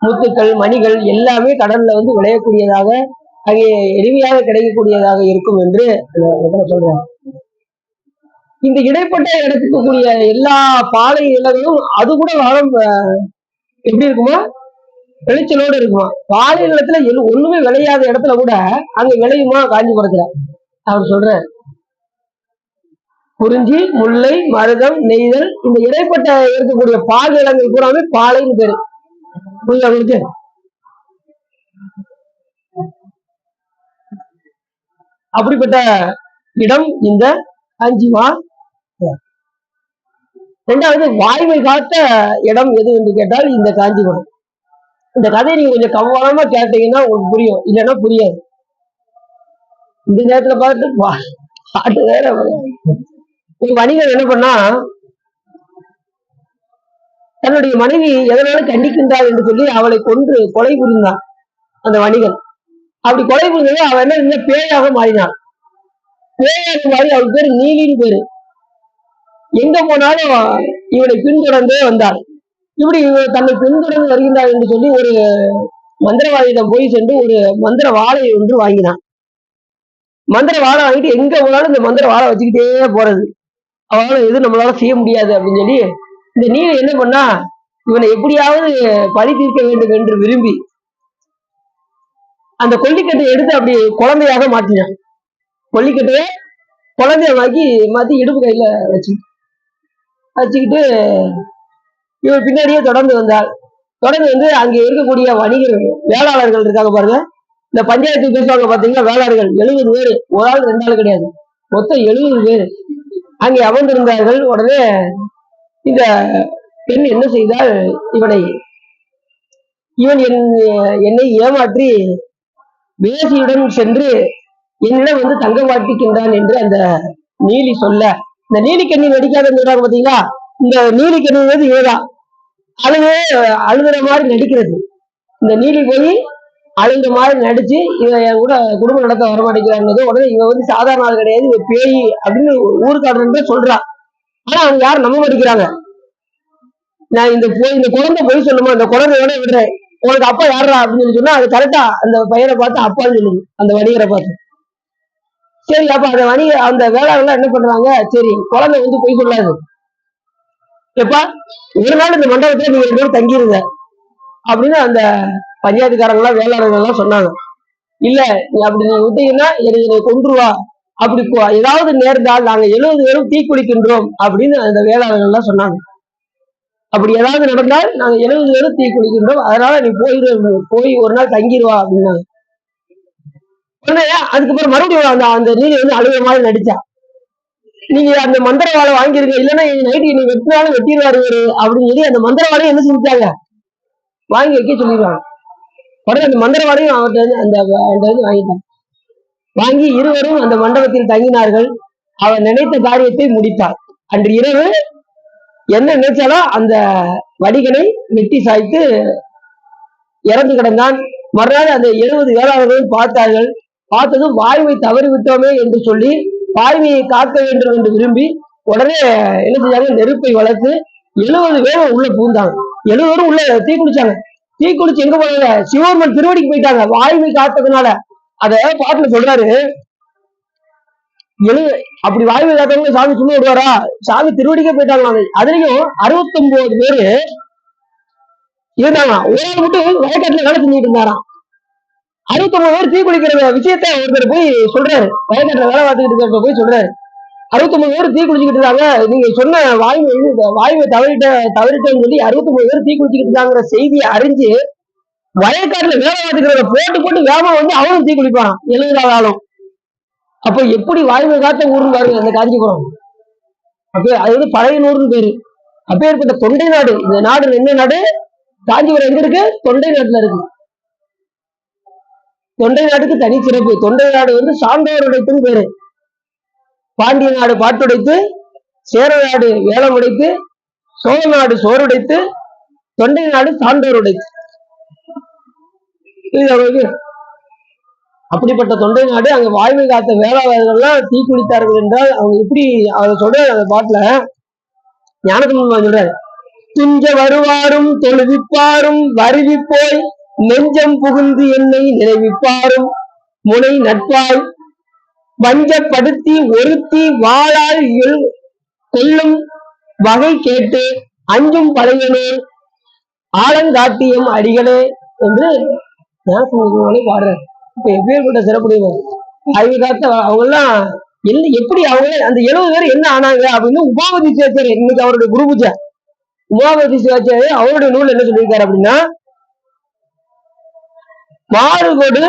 முத்துக்கள், மணிகள் எல்லாமே கடல்ல வந்து விளையக்கூடியதாக, அங்கே எளிமையாக கிடைக்கக்கூடியதாக இருக்கும் என்று சொல்றேன். இந்த இடைப்பட்ட இடத்துக்கு கூடிய எல்லா பாலை நிலங்களும் அது கூட வளம் எப்படி இருக்குமா? விளைச்சலோடு இருக்குமா? பாலை நிலத்துல ஒண்ணுமே விளையாத இடத்துல கூட அங்க விளையுமா காஞ்சிபுரத்துல? அவர் சொல்ற குறிஞ்சி, முல்லை, மருதம், நெய்தல், இந்த இடைப்பட்ட இருக்கக்கூடிய பால் நிலங்கள் கூடாமே பாலைன்னு பேரு. புரியுது அவங்களுக்கு? அப்படிப்பட்ட இடம் இந்த காஞ்சிமா. இரண்டாவது வாய்மை காத்த இடம் எது என்று கேட்டால் இந்த காஞ்சிபுரம். இந்த கதையை நீங்க கொஞ்சம் கவனமா கேட்டீங்கன்னா உங்களுக்கு புரியும், இல்லைன்னா புரியாது. இந்த நேரத்துல பாட்டு வேற. ஒரு வணிகர் என்ன பண்ணா, தன்னுடைய மனைவி எதனால கண்டிக்கின்றாள் என்று சொல்லி அவளை கொலை புரிந்தான் அந்த வணிகன். அப்படி கொலை புரிந்தது அவன் என்ன பேயாக மாறினான். பேயாக மாறி அவள் பேரு நீலின்னு பேரு. எங்க போனாலும் இவனை பின்தொடர்ந்தே வந்தாள். இப்படி தன்னை பின்தொடர்ந்து வருகின்றார் என்று சொல்லி ஒரு மந்திரவாதியிடம் போய் சென்று ஒரு மந்திர வாழை ஒன்று வாங்கினான். மந்திர வாழை வாங்கிட்டு எங்க போனாலும் இந்த மந்திர வாழை வச்சுக்கிட்டே போறது. அவனால எதுவும் நம்மளால செய்ய முடியாது அப்படின்னு சொல்லி இந்த நீரை என்ன பண்ணா, இவனை எப்படியாவது பழி தீர்க்க வேண்டும் என்று விரும்பி அந்த கொல்லிக்கட்டை எடுத்து அப்படி குழந்தையாக மாற்றினான். கொல்லிக்கட்டையை குழந்தைய மாத்தி இடுப்பு கையில வச்சுக்கிட்டு இவர் பின்னாடியே தொடர்ந்து வந்தாள். தொடர்ந்து வந்து அங்க இருக்கக்கூடிய வணிகர்கள், வேளாளர்கள் இருக்காங்க பாருங்க. இந்த பஞ்சாயத்து பேசுவாங்க பாத்தீங்கன்னா, வேளாளர்கள் 70 பேரு, ஒரு ஆள் 2 ஆள் கிடையாது, மொத்தம் 70 பேரு அங்கே அமர்ந்திருந்தார்கள். உடனே இந்த பெண் என்ன செய்தால், இவன் என்னை ஏமாற்றி வேசியுடன் சென்று என்னிடம் வந்து தங்க மாட்டிக்கின்றான் என்று அந்த நீலி சொல்ல, இந்த நீலிக்கண்ணி நடிக்காதன்னு சொல்றாங்க பாத்தீங்களா, இந்த நீலிக்கண்ணி இவதான் அழுகிற மாதிரி நடிக்கிறது. இந்த நீலி போய் அழுகிற மாதிரி நடிச்சு இவன் என் கூட குடும்பம் நடத்த வரமாட்டேங்கிறான்னு உடனே இவன் வந்து சாதாரண ஆள் கிடையாது, இவன் பேய் அப்படின்னு ஊருக்காரன் சொல்றான். ஆனா அவங்க யாரும் நம்ப மாட்டேங்கிறாங்க. நான் இந்த குழந்தை போய் சொல்லுமா, இந்த குழந்தையோட விடுறேன், உனக்கு அப்பா யாரா அப்படின்னு சொன்னா அது கரெக்டா அந்த பையனை பார்த்து அப்பான்னு சொல்லுது, அந்த வணிகரை பார்த்து. சரி, அப்ப அந்த வேளாளர்கள் என்ன பண்றாங்க, சரி குழந்தை வந்து போய் சொல்லாது, எப்பா ஒரு நாள் இந்த மண்டபத்துல நீங்க 2 பேரும் தங்கிருங்க அப்படின்னு அந்த பஞ்சாயத்துக்காரங்க எல்லாம் வேளாளர்கள் எல்லாம் சொன்னாங்க. இல்ல அப்படி நீ விட்டீங்கன்னா என்னை கொன்றுவா, அப்படி ஏதாவது நேர்ந்தால் நாங்க 70 பேரும் தீக்குளிக்கின்றோம் அப்படின்னு அந்த வேளாளர்கள் எல்லாம் சொன்னாங்க. அப்படி ஏதாவது நடந்தால் நாங்க 70 பேரும் தீக்குளிக்கின்றோம், அதனால நீ போய் ஒரு நாள் தங்கிடுவா அப்படின்னாங்க. அதுக்கப்புறம் மறுபடியும் அந்த நீதி வந்து அழுகிற மாதிரி நடிச்சா, நீங்க அந்த மந்திரவாளை வாங்கிருங்க, இல்லைன்னா நைட்டு நீ வெட்டினாலும் வெட்டிடுவாரு அப்படின்னு சொல்லி அந்த மந்திரவாளையும் என்ன செஞ்சாங்க, வாங்கி வைக்க சொல்லிடுவாங்க. உடனே அந்த மந்திரவாளையும் அவன்கிட்ட வந்து வாங்கிட்டான். வாங்கி இருவரும் அந்த மண்டபத்தில் தங்கினார்கள். அவன் நினைத்த காரியத்தை முடித்தார். அன்று இரவு என்ன நினைச்சாலும் அந்த வணிகனை வெட்டி சாய்த்து இறந்து கிடந்தான். மறுநாள் அந்த 70 வேளாளர்களும் பார்த்தார்கள். பார்த்ததும் வாய்மை தவறி விட்டோமே என்று சொல்லி வாய்மையை காக்க வேண்டும் என்று விரும்பி உடனே என்ன செஞ்சாங்க, நெருப்பை வளர்த்து 70 பேரும் உள்ள பூந்தாங்க. 70 பேரும் உள்ள தீக்குளிச்சாங்க. தீக்குளிச்சு எங்க போனாங்க, சிவபெருமான் திருவடிக்கு போயிட்டாங்க, வாய்மை காத்ததுனால. அத பாட்டுல சொல்றாரு, அப்படி வாய்மை காத்தவங்க சாமி சும்மா விடுவாரா, சாமி திருவடிக்கே போயிட்டாங்க. அதுலயும் 69 பேரு இருந்தாங்க. ஒரு ஆள் மட்டும் வயக்காட்டுல வேலை செஞ்சுட்டு இருந்தாராம். 69 பேர் தீக்குளிக்கிற விஷயத்த ஒருத்தர் போய் சொல்றாரு, வயக்காட்டுல வேலை பார்த்துக்கிட்டு இருக்கிற போய் சொல்றாரு, 69 பேர் தீ குளிச்சுக்கிட்டு இருக்காங்க, நீங்க சொன்ன வாய்மை தவறிட்டேன்னு சொல்லி 69 பேர் தீ குளிச்சுக்கிட்டு இருக்காங்கிற செய்தியை அறிஞ்சு வயக்காட்டுல வேலை பார்த்துக்கிறத போட்டு வேகமா வந்து அவனும் தீ குளிப்பான் 70 ஆளும். அப்ப எப்படி வாய்மை காத்த ஊர்னு பாருங்க அந்த காஞ்சிபுரம். அப்ப அது வந்து பழையனூர்னு பேரு. அப்பேற்பட்ட தொண்டை நாடு. இந்த நாடு என்ன நாடு, காஞ்சிபுரம் எங்க இருக்கு, தொண்டை நாட்டுல இருக்கு. தொண்டை நாட்டுக்கு தனி சிறப்பு. தொண்டை நாடு வந்து சான்றோர் உடைத்துன்னு பேரு. பாண்டிய நாடு பாட்டுடைத்து, சேர நாடு வேலம் உடைத்து, சோழ நாடு சோறுடைத்து, தொண்டை நாடு சான்றோர் உடைத்து. அப்படிப்பட்ட தொண்டை நாடு. அங்க வாய்மை காத்த வேளாளர்கள்லாம் தீக்குளித்தார்கள் என்றால் அவங்க எப்படி அதை சொல்ற அந்த பாட்டுல ஞானத்தமிழ் சொல்றாரு, துஞ்ச வருவாரும் தொழுவிப்பாரும் வருவிப்போய் நெஞ்சம் புகுந்து என்னை நினைவிப்பாரும் முனை நட்பாய் வஞ்சப்படுத்தி ஒருத்தி வாழால் கொள்ளும் வகை கேட்டு அஞ்சும் பழையனே ஆலங்காட்டியம் அடிகளே என்று பாடுறார். இப்ப எப்பேற்பட்ட சிறப்புடையவர் அறிவு காத்த அவங்க எல்லாம் எப்படி அவங்க அந்த 70 பேர் என்ன ஆனாங்க அப்படின்னு உமாபதி சிவாச்சாரியர், இன்னைக்கு அவருடைய குரு பூஜை, உமாபதி சிவாச்சாரியர் அவருடைய நூல் என்ன சொல்லியிருக்காரு அப்படின்னா, மாறுகொடு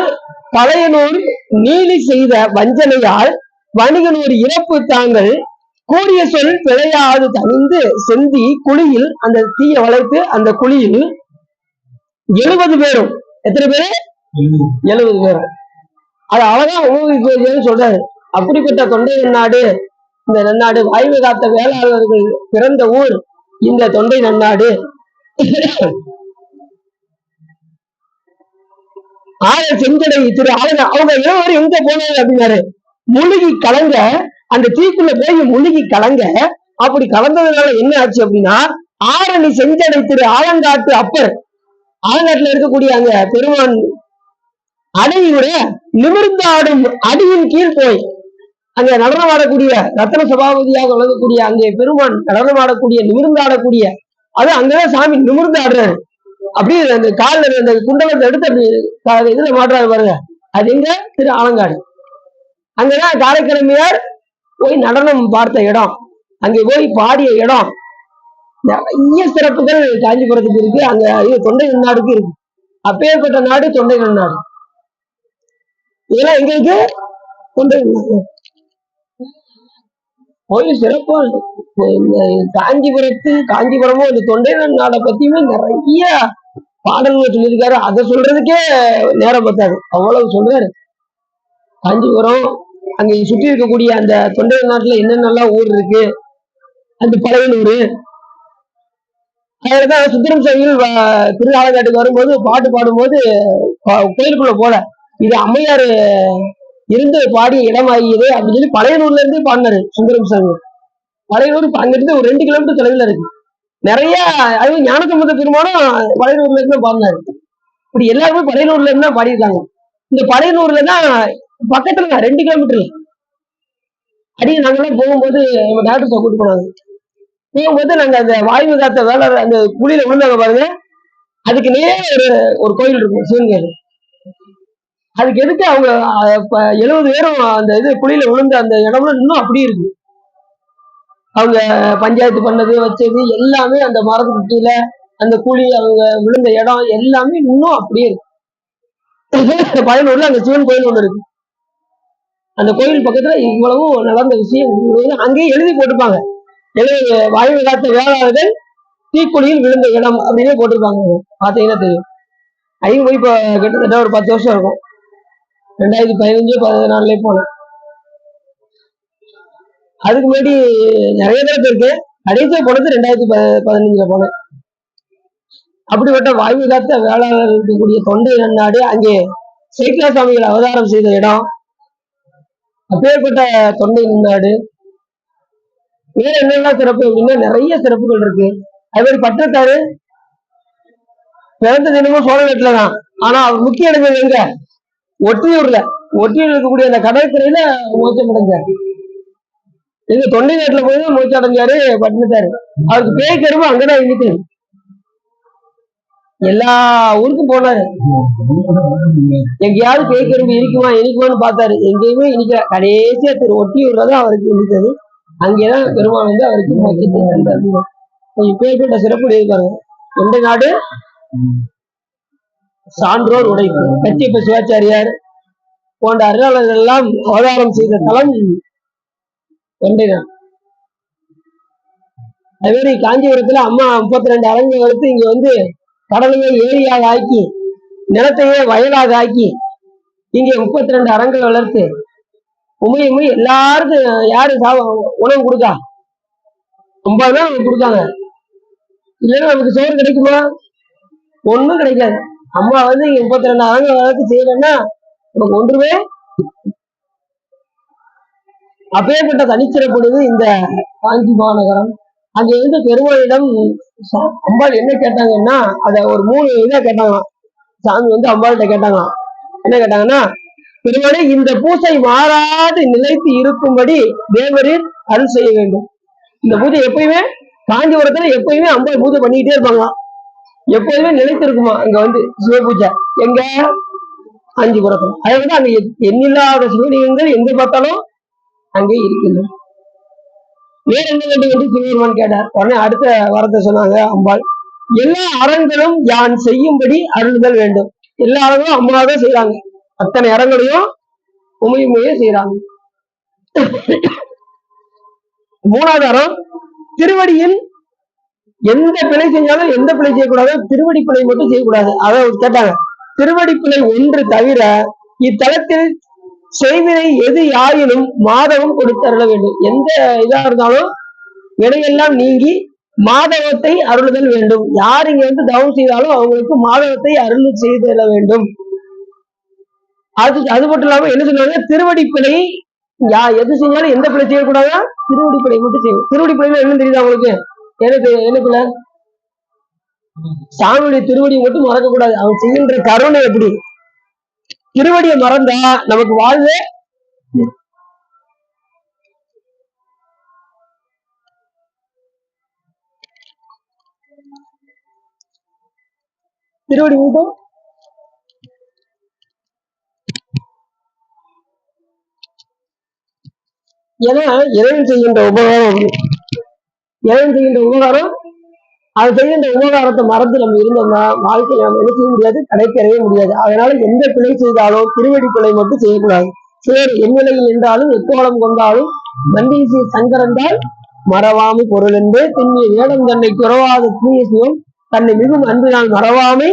பழையனூர் நீலி செய்த வஞ்சனையால் வணிகனூர் இறப்பு தாங்கள் கூடிய சொல் பிழையாது தணிந்து செந்தி குழியில் அந்த தீயை வளர்த்து அந்த குழியில் 70 பேரும். எத்தனை பேரு? 70 பேரும். அது அழகா உபயோகிப்பதுன்னு சொல்றாரு. அப்படிப்பட்ட தொண்டை நன்னாடு இந்த நன்னாடு, வாய்மை காத்த வேளாளர்கள் பிறந்த ஊர் இந்த தொண்டை நன்னாடு. செஞ்சடை திரு அவங்க இளவரர் எங்க போனாங்க அப்படின்னாரு, முழுகி கலங்க, அந்த தீக்குள்ள போய் முழுகி கலங்க. அப்படி கலந்ததுனால என்ன ஆச்சு அப்படின்னா, ஆரணி செஞ்சடை திரு ஆலங்காட்டு அப்பர், ஆலங்காட்டுல இருக்கக்கூடிய அங்க பெருமான் அடையோட நிமிர்ந்தாடும் அடியின் கீழ் போய் அங்க நடனமாடக்கூடிய ரத்தன சபாபதியாக விளங்கக்கூடிய அங்கே பெருமான் நடனமாடக்கூடிய நிமிர்ந்தாடக்கூடிய அது அங்கதான் சாமி நிமிர்ந்து ஆடுறாரு. அப்படியே அந்த காலில் அந்த குண்டலத்தை எடுத்து அப்படி இதுல மாட்டுறாரு பாருங்க. அது எங்க? திரு ஆலங்காடு. அங்கதான் காரைக்கிழமையார் போய் நடனம் பார்த்த இடம், அங்கே போய் பாடிய இடம். நிறைய சிறப்புகள் காஞ்சிபுரத்துக்கு இருக்கு. அங்க இது தொண்டை நன்னாடுக்கு இருக்கு. அப்பேற்பட்ட நாடு தொண்டை நன்னாடு. இதெல்லாம் எங்க இருக்கு? தொண்டை நன்னாடு கோயில் சிறப்பா காஞ்சிபுரமும் இந்த தொண்டை நன்னாடை பத்தியுமே நிறைய பாடல்கள் சொல்லியிருக்காரு. அதை சொல்றதுக்கே நேரம் பத்தாது, அவ்வளவு சொல்றாரு. காஞ்சிபுரம் அங்க சுற்றி இருக்கக்கூடிய அந்த தொண்டை நாட்டுல என்னென்னலாம் ஊர் இருக்கு, அந்த பழையனூர். அதுலதான் சுந்தரம் சாமிகள் திருநாளங்காட்டுக்கு வரும்போது பாட்டு பாடும்போது கோயிலுக்குள்ள போல இது அம்மையார் இருந்து பாடிய இடமாகியது அப்படின்னு சொல்லி பழையனூர்ல இருந்து பாடினாரு சுந்தரம் சாமி. பழையனூர் அங்கிருந்து ஒரு 2 கிலோமீட்டர் தொலைவில் இருக்கு. நிறைய அது ஞானசம்பந்த பெருமானும் பழையனூர்ல இருந்து பாடினாரு. இப்படி எல்லாருமே பழையனூர்ல இருந்து தான் பாடியிருக்காங்க. இந்த பழையனூர்ல தான் பக்கத்துல 2 கிலோமீட்டர் அடி நாங்கெல்லாம் போகும்போது நம்ம டாக்டர் கூட்டு போனாங்க. போகும்போது நாங்க அந்த வாய்வு காத்த வேலை அந்த குழியில விழுந்தாங்க பாருங்க, அதுக்கு நேரே ஒரு கோயில் இருக்கும், சிவன் கோயில். அதுக்கு எதுக்கு அவங்க 70 பேரும் அந்த இது குழியில விழுந்த அந்த இடம்லாம் இன்னும் அப்படியே இருக்கு. அவங்க பஞ்சாயத்து பண்ணது வச்சது எல்லாமே அந்த மரத்துக்கு கீழே அந்த குழி அவங்க விழுந்த இடம் எல்லாமே இன்னும் அப்படியே இருக்கு. பயனூர்ல அந்த சிவன் கோயில் ஒண்ணு இருக்கு. அந்த கோயில் பக்கத்துல இவ்வளவும் நடந்த விஷயம் அங்கேயே எழுதி போட்டிருப்பாங்க. வாய்வு காத்த வேளாளர்கள் தீக்குழியில் விழுந்த இடம் அப்படின்னு போட்டிருப்பாங்க. பாத்தீங்கன்னா தெரியும். அதையும் போய் இப்ப கிட்டத்தட்ட ஒரு 10 வருஷம் இருக்கும். 2015-14 போனேன். அதுக்கு முன்னாடி நிறைய பேர் இருக்கு. கடைசியா போனது 2015 போனேன். அப்படிப்பட்ட வாய்வு காத்த வேளாளர் இருக்கக்கூடிய தொண்டை நன்னாடு, அங்கே சேக்கிழா சுவாமிகள் அவதாரம் செய்த இடம். அப்பேற்பட்ட தொண்டை நன்னாடு. வேற என்னெல்லாம் சிறப்பு அப்படின்னா நிறைய சிறப்புகள் இருக்கு. அது மாதிரி பட்டத்தாரு பிறந்த தினமும் சோழ நாட்டுலதான். ஆனா அவர் முக்கிய இடங்கள் எங்க? ஒற்றியூர்ல. ஒற்றியூர் இருக்கக்கூடிய அந்த கடற்கரையில மோட்சம் அடைஞ்சாரு. எங்க தொண்டை நாட்டுல போய் மோட்சம் அடைஞ்சாரு பட்டினத்தாரு. அவருக்கு பேய்க்கரும்பு அங்கதான் இனித்தாரு. எல்லா ஊருக்கும் போனாரு. எங்கேயாவது பேய்க்கரும்பு இனிக்குமான்னு பார்த்தாரு. எங்கேயுமே இனிக்கல. கடைசியா திரு ஒட்டியூர்ல தான் அவருக்கு இனித்தது. அங்கேதான் பெருமாள் வந்து அவருக்கு மோட்சத்தை தந்தார். பேய்ப்பட்ட சிறப்பு இருக்காங்க. தொண்டை நாடு சான்றோர் உடைப்பு. கச்சியப்ப சிவாச்சாரியார் போன்ற அருளாளர்கள் எல்லாம் அவதாரம் செய்த தலம் தொண்டை நாடு. அதே மாதிரி காஞ்சிபுரத்துல அம்மா 32 அரங்கு வளர்த்து இங்க வந்து கடலையே ஏரியாக ஆக்கி நிலத்தையே வயலாக ஆக்கி இங்க 32 அரங்குகள் வளர்த்து உமையுமே எல்லாருக்கும் யாரு உணவு கொடுக்கா? 50 தான் நமக்கு கொடுக்காங்க. இல்லைன்னா நமக்கு சோறு கிடைக்குமா? ஒண்ணும் கிடைக்காது. அம்மா வந்து இங்க 32 அரங்கு வளர்த்து செய்யலன்னா நமக்கு ஒன்றுமே. அப்பேற்பட்ட தனிச்சிறப்படுது இந்த காஞ்சி மாநகரம். அங்க இருந்து பெருமாளிடம் அம்பாள் என்ன கேட்டாங்கன்னா, அத ஒரு 3 இதா கேட்டாங்களாம். சாமி வந்து அம்பாள்கிட்ட கேட்டாங்களாம். என்ன கேட்டாங்கன்னா, பெருமாளே இந்த பூசை மாறாது நிலைத்து இருக்கும்படி தேவரின் அருள் செய்ய வேண்டும். இந்த பூஜை எப்பயுமே காஞ்சிபுரத்துல எப்பயுமே அம்பாள் பூஜை பண்ணிக்கிட்டே இருப்பாங்களாம். எப்போதுமே நிலைத்து இருக்குமா அங்க வந்து சிவ பூஜை. எங்க? காஞ்சிபுரத்துல. அதை வந்து அங்க எண்ணில்லாத சிவலிங்கங்கள் எங்க பார்த்தாலும் அங்கே இருக்கின்றன. வேற என்ன வேண்டும் என்று சிவபெருமான் கேட்டார். உடனே அடுத்த வாரத்தை சொன்னாங்க அம்பாள், எல்லா அறங்களும் யான் செய்யும்படி அருள்கள் வேண்டும். எல்லா அறங்களும் அம்மாதான் செய்யறாங்க. அத்தனை அறங்களையும் உமையுமையே செய்யறாங்க. 3வது அறம் திருவடியின் எந்த பிழை செஞ்சாலும் எந்த பிழை செய்யக்கூடாது, திருவடி பிழை மட்டும் செய்யக்கூடாது. அதை கேட்டாங்க. திருவடி பிழை ஒன்று தவிர இத்தலத்தில் செய்வினை எது யாயினும் மாதவம் கொடுத்தருள வேண்டும். எந்த இதா இருந்தாலும் வினையெல்லாம் நீங்கி மாதவத்தை அருளுதல் வேண்டும். யார் இங்க தவம் செய்தாலும் அவங்களுக்கு மாதவத்தை அருள் செய்தல வேண்டும். அது மட்டும் இல்லாம என்ன சொல்லுவாங்க, திருவடி பிழை எது செஞ்சாலும் எந்த பிழை செய்யக்கூடாதா, திருவடி பிழை மட்டும் செய்யும். திருவடி பிழைனா என்ன தெரியுது அவங்களுக்கு? எனக்கு என்ன பிள்ளை, சாமியுடைய திருவடியை மட்டும் மறக்க கூடாது. அவன் செய்கின்ற கருணை எப்படி, திருவடியை மறந்தா நமக்கு வாழ்வே திருவடி மட்டும் ஏன்னா இறைவன் செய்கின்ற உபகாரம், இறைவன் செய்கின்ற உபகாரம், அது செய்கின்ற உபகாரத்தை மறந்து நம்ம இருந்தோம்னா வாழ்க்கையை நம்ம என்ன செய்ய முடியாது, கடைக்கறவே முடியாது. அதனால எந்த பிழை செய்தாலும் திருவடி பிழை மட்டும் செய்யக்கூடாது. சரி, எந்நிலையில் என்றாலும் எக்கோலம் கொண்டாலும் மண்டீசி சங்கரந்தால் மறவாமை பொருள் என்று திண்ணிய வேடம் தன்னை குறவாத தூய சிவம் தன்னை மிகும் அன்பினால் மறவாமை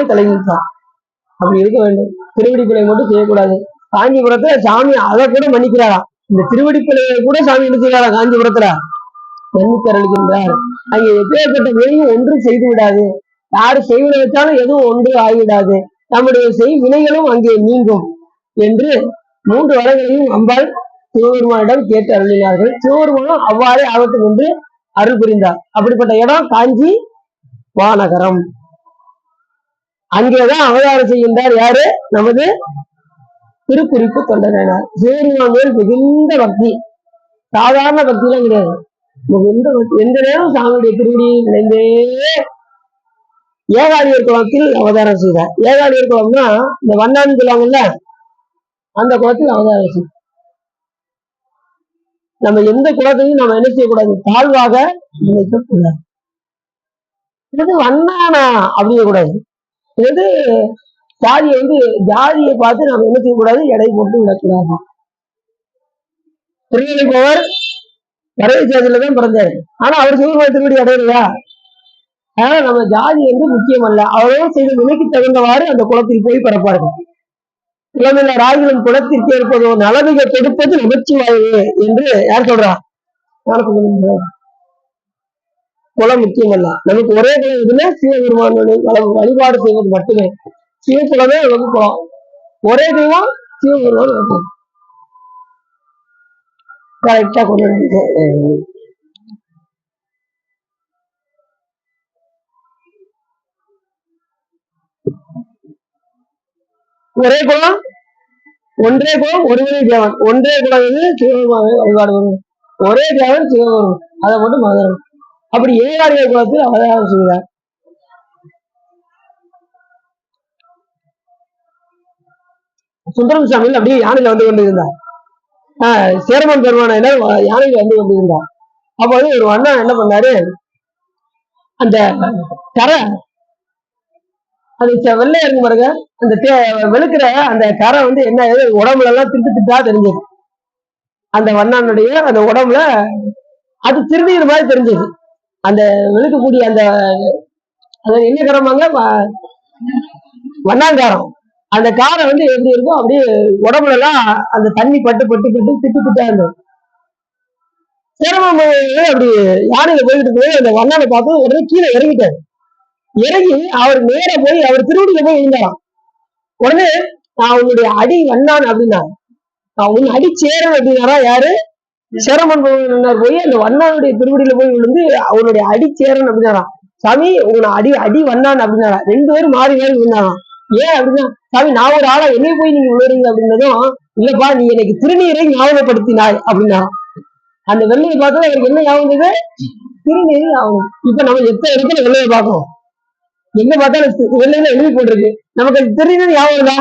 தலைவிட்டான். அப்படி இருக்க வேண்டும். திருவடி பிழை மட்டும் செய்யக்கூடாது. காஞ்சிபுரத்துல சாமி அதை கூட மன்னிக்கிறாராம். இந்த திருவடி பிழையை கூட சாமி என்ன செய்யறாரா, காஞ்சிபுரத்துல மன்னித்தருள்கின்றார். அங்கே எப்பேற்பட்ட வினையும் ஒன்றும் செய்து விடாது. யாரு செய்வதை வச்சாலும் எதுவும் ஒன்று ஆகிவிடாது. நம்முடைய வினைகளும் அங்கே நீங்கும் என்று 3 வரங்களையும் அம்பாள் சிவபெருமானிடம் கேட்டு அருளினார்கள். சிவபெருமானும் அவ்வாறே ஆகட்டும் என்று அருள் புரிந்தார். அப்படிப்பட்ட இடம் காஞ்சி மாநகரம். அங்கேதான் அவதாரம் செய்கின்றார் யாரு, நமது திருக்குறிப்பு தொண்டனார். சிவபெருமான் மேல் மிகுந்த பக்தி, சாதாரண பக்தியெல்லாம் கிடையாது. எந்த நேரம் சாமியுடைய திருவடி நினைந்தே ஏகாலியர் குளத்தில் அவதாரம் செய்தார். ஏகாலியர் குளம்னா இந்த வண்ணான்னு சொல்லுவாங்கல்ல, அந்த குளத்தில் அவதாரம் செய்தார். நம்ம எந்த குலத்தையும் நம்ம என்ன செய்யக்கூடாது, தாழ்வாக நினைக்கக்கூடாது. இது வண்ணானா அப்படிங்க கூடாது. இது ஜாதியை பார்த்து நம்ம என்ன செய்யக்கூடாது, எடை போட்டு விடக்கூடாது. திருநெல்வேலி வரவை ஜாதியில தான் பிறந்தாரு. ஆனா அவர் சிவபெருமான் திருவடி அடையலையா? ஆனா நம்ம ஜாதி முக்கியம் அல்ல, அவரோ செய்த வினைக்கு தகுந்தவாறு அந்த குளத்தில் போய் பிறப்பார்கள். குளமில்ல ராகிலும் குளத்திற்கு ஏற்பதோ நலமிக கொடுப்பது நமச்சிவாயவே என்று யார் சொல்றா? குளம் முக்கியம் அல்ல, நமக்கு ஒரே குளம் எதுனா சிவபெருமான் வழிபாடு செய்வது மட்டுமே. சிவகுலமே நமக்கு குளம், ஒரே தெய்வம் சிவபெருமான். கரெக்டா கொண்டு வந்து ஒரே குலம், ஒன்றே குலம், ஒருவரே தேவன். ஒன்றே குலம் சிவபெருமானை வழிபாடு வரும், ஒரே தேவன் சிவபெருமான், அதை மட்டும் மறந்துடும். அப்படி ஏகாரிய குலத்தில் அவதாரம் செய்கிறார். சுந்தரம் சாமியில் அப்படியே யானையில வந்து கொண்டிருந்தார். சேரமன் பெருமான யானையில வந்து கொண்டிருந்தார். அப்போது ஒரு அண்ணா என்ன பண்ணாரு, அந்த கரை அது வெள்ளை இருக்கு பாருங்க, அந்த வெளுக்கிற அந்த கரை என்ன உடம்புல எல்லாம் திட்டா தெரிஞ்சது. அந்த வண்ணானுடைய அந்த உடம்புல அது திருநீர் மாதிரி தெரிஞ்சது. அந்த வெளுக்கக்கூடிய அந்த என்ன கரமாங்க, வண்ணாங்காரம். அந்த காரை எப்படி இருக்கும், அப்படியே உடம்புல எல்லாம் அந்த தண்ணி பட்டு பட்டு பட்டு திட்டா இருந்தது. சிரமம் அப்படி யானையில போயிட்டு போய் அந்த வண்ணானை பார்த்து உடனே கீழே இறங்கிட்டாரு. இறங்கி அவர் நேர போய் அவர் திருவடியில போய் இருந்தாராம். உடனே நான் உன்னுடைய அடி வண்ணான் அப்படின்னா, நான் உன் அடி சேரன் அப்படின்னாரா யாரு, சேரமன் போய் அந்த வண்ணானுடைய திருவடியில போய் விழுந்து அவனுடைய அடி சேரன் அப்படின்னாராம். சாமி உன்னை அடி வண்ணான் அப்படின்னாரா. 2 பேரும் மாறி மாறி விழுந்தாராம். ஏன் அப்படின்னா, சாமி நான் ஒரு ஆளா என்னை போய் நீங்க விழுறீங்க அப்படின்னதும், இல்லப்பா நீ எனக்கு திருநீரை ஞாபகப்படுத்தினாய் அப்படின்னா. அந்த வெள்ளையை பார்த்தா எனக்கு என்ன ஞாபகம், திருநீர் ஆகும். இப்ப நம்ம எத்தனை இடத்துல வெள்ளையை பார்க்கணும், எங்க பார்த்தாலும் வெள்ளையில எழுதி போட்டிருக்கு, நமக்கு அது திருநீர் ஞாபகம் இருக்கா?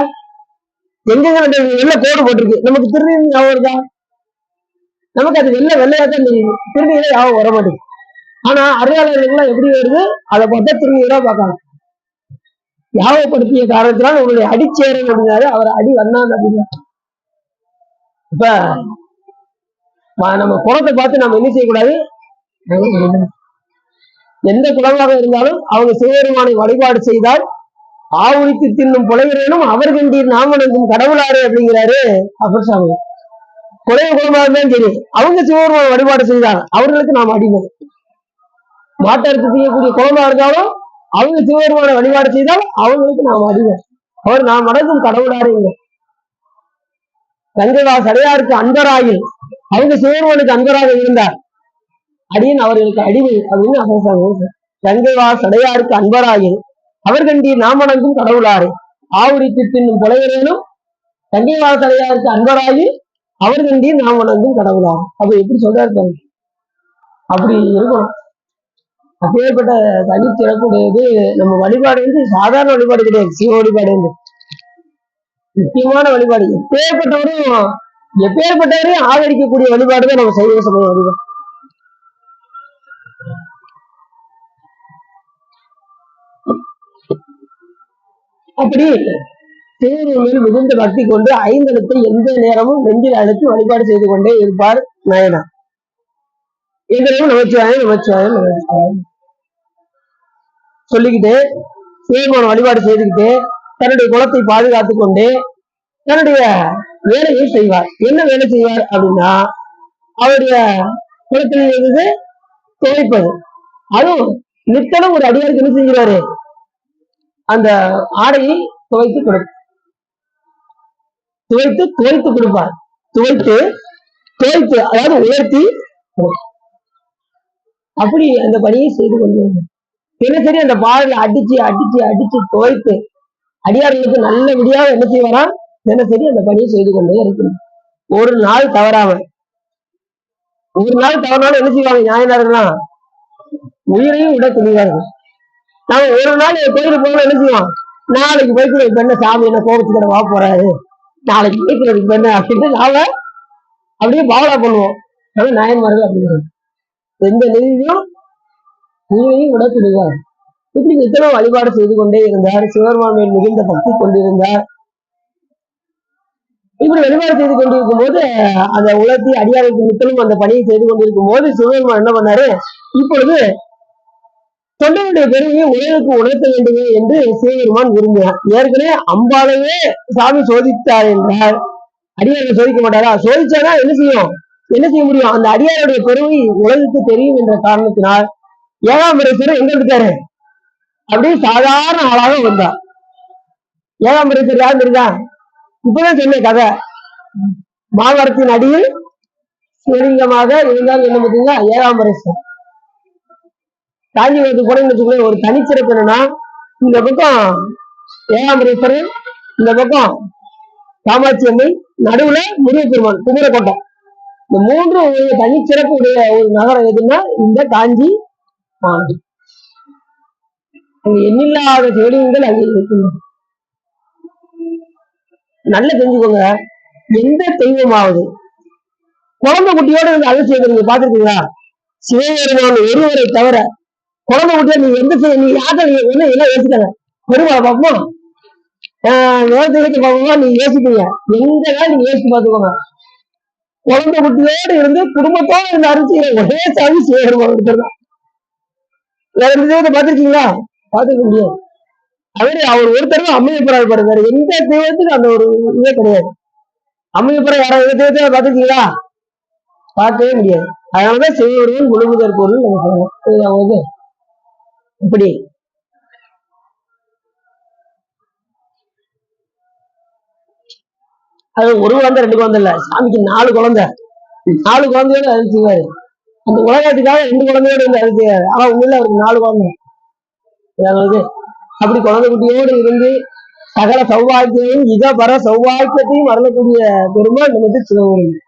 எங்க வெள்ளை கோடு போட்டிருக்கு, நமக்கு திருநீர் ஞாபகம் இருக்கா? நமக்கு அது வெள்ளையா தான் தெரியுது, திருநீரை ஞாபகம் வர மாட்டேங்குது. ஆனா அருளாளர்கள் எப்படி வருது, அதை பார்த்தா திருநீரா பார்க்கலாம். ஞாபகப்படுத்திய காரணத்தினால் உங்களுடைய அடிச்சேரன் அப்படின்னாரு, அவர் அடி வண்ணான் அப்படின்னா. இப்ப நம்ம குளத்தை பார்த்து நம்ம என்ன செய்யக்கூடாது, எந்த குளமாக இருந்தாலும் அவங்க சிவபெருமானை வழிபாடு செய்தால் ஆவுரித்து தின்னும் புலைவரேனும் அவர் கண்டீர் நாமனுக்கும் கடவுளாரு அப்படிங்கிறாரு அப்பர் சாமி. குறைய குளமாக இருந்தாலும் சரி, அவங்க சிவபெருமான வழிபாடு செய்தால் அவர்களுக்கு நாம் அடிமை. மாட்டறுத்து செய்யக்கூடிய குளமா இருந்தாலும் அவங்க சிவபெருமான வழிபாடு செய்தால் அவங்களுக்கு நாம் அடிமை. அவர் நாம் மடங்கும் கடவுளாருங்க. கங்கைவா சடையாருக்கு அன்பராயில் அவங்க சிவபெருமானுக்கு அன்பராக இருந்தார், அடியன் அவர்களுக்கு அடிமை அப்படின்னு அப்பர் கங்கைவா சடையாருக்கு அன்பராயில் அவர் கண்டீர் நாமடங்கும் கடவுளாரு ஆவுரித்து தின்னும் புலைவரேனும் கங்கைவா சடையாருக்கு அன்பராகி அவர் கண்டீர் நாமடங்கும் கடவுளாரு. அப்ப எப்படி சொல்றாரு, அப்படி இருக்கணும். அப்பேற்பட்ட தனிச்சிறப்புடையது நம்ம வழிபாடு சாதாரண வழிபாடு கிடையாது. சிவ வழிபாடு முக்கியமான வழிபாடு. எப்பேற்பட்டவரையும் ஆதரிக்கக்கூடிய வழிபாடுதான் நம்ம சைவ சமய வழிபாடு. அப்படி சிவபெருமான் மிகுந்த பக்தி கொண்டு ஐந்தெழுத்தை எந்த நேரமும் நெஞ்சில் அழுத்தி வழிபாடு செய்து கொண்டே இருப்பார் நாயனா. எதிரும் நமச்சிவாயம் நமச்சிவாயம் நமச்சிவாயம் சொல்லிக்கிட்டு சிவபெருமான வழிபாடு செய்துக்கிட்டு தன்னுடைய குலத்தை பாதுகாத்துக் கொண்டு தன்னுடைய வேலையை செய்வார். என்ன வேலை செய்வார் அப்படின்னா, அவருடைய குலத்தில் இருந்து துவைப்பது. அதுவும் நித்தனும் ஒரு அடியாருக்கு என்ன செஞ்சாரு, அந்த ஆடையை துவைத்து கொடுப்பார். துவைத்து அதாவது உயர்த்தி அப்படி அந்த பணியை செய்து கொண்டு தினசரி அந்த பாடல அடிச்சு துவைத்து அடியார்களுக்கு நல்லபடியாக என்ன செய்வாரா, தினசரி அந்த பணியை செய்து கொண்டே இருக்கிறது. ஒரு நாள் தவறாமல் என்ன செய்வாங்க ஞாயினார்கள்லாம், உயிரையும் விட துணிவார்கள். நாம ஒரு நாள் கோயிலுக்கு போகணும், என்ன செய்வோம், நாளைக்கு போய்க்கிறதுக்கு பெண்ண சாமி என்ன கோபத்துக்கிட்ட வா போறாரு, நாளைக்கு போய்க்கிறதுக்கு பெண்ண அப்படின்ட்டு நாம அப்படியே பாவலா பண்ணுவோம். ஆனா நாயன்மார்கள் அப்படிங்கிறது எந்த நிதியும் உயிரையும் விட துணிவார். இப்படி எத்தனை வழிபாடு செய்து கொண்டே இருந்தார். சிவபெருமான் மிகுந்த பக்தி கொண்டிருந்தார். இப்படி வழிபாடு செய்து கொண்டிருக்கும் போது அந்த உலகத்தை அடியாருக்கு நித்தலும் அந்த பணியை செய்து கொண்டிருக்கும் போது சிவபெருமான் என்ன பண்ணாரு, இப்பொழுது தொண்டனுடைய பெருமையை உலகுக்கு உணர்த்த வேண்டுமே என்று சிவபெருமான் விரும்பினார். ஏற்கனவே அம்பாலையே சாமி சோதித்தார் என்றால் அடியார்கள் சோதிக்க மாட்டாரா? சோதிச்சானா என்ன செய்ய முடியும்? அந்த அடியாருடைய பெருமை உலகுக்கு தெரியும் என்ற காரணத்தினால் ஏகாம்பரேஸ்வரர் எங்க இருக்காரு, அப்படியே சாதாரண ஆளாக வந்தார். ஏகாம்பரேஸ்வரர் யாரு தெரியுதா? இப்பதான் சொன்ன கதை. மாமரத்தின் அடியில் சிவலிங்கமாக இருந்தால் என்ன பார்த்தீங்களா, ஏகாம்பரேஸ்வரர். காஞ்சிபுரத்துக்கு போனீங்கன்னு வச்சுக்கோங்க, ஒரு தனிச்சிறப்பு என்னன்னா, இந்த பக்கம் ஏகாம்பரேஸ்வரர், இந்த பக்கம் காமாட்சி அம்மை, நடுவுல முருகப்பெருமான் குமரக்கோட்டை. இந்த மூன்று தனிச்சிறப்பு உடைய ஒரு நகரம் எதுன்னா இந்த காஞ்சி மாநகரம். அங்க எண்ணில்லாத சிவலிங்கங்கள் அங்கே இருக்கின்றன. நல்லா தெரிஞ்சுக்கோங்க, எந்த தெய்வமாவது குழந்தை குட்டியோட இருந்து அதிசயம் நீங்க பாத்துருக்கீங்களா? சிவபெருமான் ஒருவரை தவிர குழந்தை குட்டியோட நீங்க நீ யாரும் என்ன எல்லாம் யோசிக்காங்க, பெருமா பாப்போம் பாப்போமா நீங்க யோசிப்பீங்க. எந்த நாள் நீங்க யோசிச்சு பாத்துக்கோங்க, குழந்தை குட்டியோடு இருந்து குடும்பத்தோட இருந்து அரிசியை ஒரே சாமி சிவபெருமான் ஒருத்தர். வேற எந்த தெய்வத்தை பாத்துருக்கீங்களா? பாத்துக்க முடியாது. அவர் ஒருத்தர் அம்மையப்பரா இருப்பாரு, வேற எந்த தெய்வத்துக்கு அந்த ஒரு இதே கிடையாது. அம்மையப்பரா யாராவது தெய்வத்தை பாத்துருக்கீங்களா? பார்க்கவே முடியாது. அதனாலதான் சிவபெருமான் முழுமுதற் பொருள் நம்ம சொல்லணும். இப்படி அது ஒரு குழந்தை ரெண்டு குழந்தை இல்ல, சாமிக்கு 4 குழந்தை. 4 குழந்தையோட அழிச்சுவாரு. அந்த உலகத்துக்காக 2 குழந்தையோட இருந்து அழிச்சுவாரு. ஆனா உண்மையில அவருக்கு 4 குழந்தை. அப்படி குழந்தை குட்டியோடு இருந்து சகல சௌபாக்கியத்தையும் பர சௌபாக்கியத்தையும் வரக்கூடிய பெருமாள் நமக்கு சிவபெருமான்.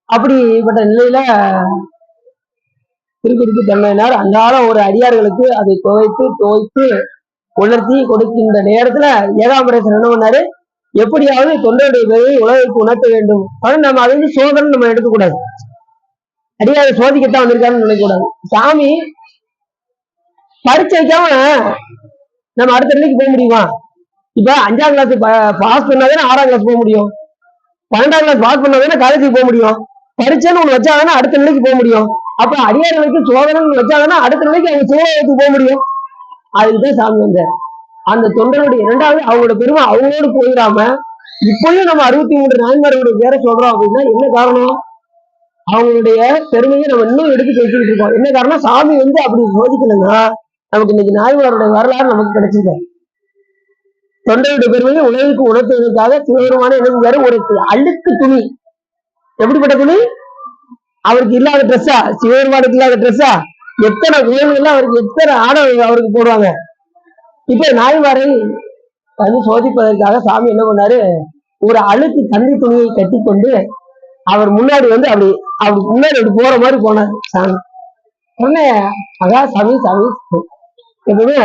அப்படிப்பட்ட நிலையில திருக்குறிப்பு தன்மையினார் அன்றாட ஒரு அடியார்களுக்கு அதை துவைத்து உணர்த்தி கொடுக்கின்ற நேரத்துல ஏகாம்பரேசன் என்ன பண்ணாரு, எப்படியாவது தொண்டருடைய பெருமை உலகிற்கு உணர்த்த வேண்டும். ஆனா நம்ம அதை சோதனை நம்ம எடுக்கக்கூடாது. அடியாரை சோதிக்கத்தான் வந்திருக்காருன்னு நினைக்கக்கூடாது. சாமி பரீட்சை வைக்காம நம்ம அடுத்த நிலைக்கு போக முடியுமா? இப்ப 5ஆம் கிளாஸ் பாஸ் பண்ணாதானே 6ஆம் கிளாஸ் போக முடியும், 12ஆம் கிளாஸ் பாஸ் பண்ணாதானே காலேஜுக்கு போக முடியும். பரீட்சைன்னு ஒண்ணு வச்சாங்கன்னா அடுத்த நிலைக்கு போக முடியும். அப்ப அடியார்களுக்கு சோதனைன்னு வச்சாங்கன்னா அடுத்த நிலைக்கு அவங்க சிவலோகத்துக்கு போக முடியும். அதுக்குதான் சாமி வந்தார். அந்த தொண்டருடைய இரண்டாவது அவங்களோட பெருமை அவங்களோடு போயிடாம இப்பயும் நம்ம 63 நாயன்மார்களுடைய பேரை சொல்றோம் அப்படின்னா என்ன காரணம்? அவங்களுடைய பெருமையை நம்ம இன்னும் எடுத்து பேசிக்கிட்டு இருக்கோம். என்ன காரணம்? சாமி அப்படி சோதிக்கலன்னா நமக்கு இன்னைக்கு நாயன்மாருடைய வரலாறு நமக்கு கிடைச்சிருக்க. தொண்டருடைய பெருமையை உலகுக்கு உணர்த்துவதற்காக சிவபெருமான என்ன செஞ்சாரு? ஒரு அழுக்கு துணி. எப்படிப்பட்ட துணி? அவருக்கு இல்லாத ட்ரெஸ்ஸா? சிவபெருமானுக்கு இல்லாத ட்ரெஸ்ஸா? எத்தனை கோயில்கள் அவருக்கு எத்தனை ஆடை அவருக்கு போடுவாங்க. இப்ப நாய்மாரை சோதிப்பதற்காக சாமி என்ன பண்ணாரு? ஒரு அழுக்கு தண்ணி துணியை கட்டி கொண்டு அவர் முன்னாடி அப்படி அப்படி முன்னாடி அப்படி போற மாதிரி போனார் சாமி. உடனே சாமி சாமி எப்பவுமே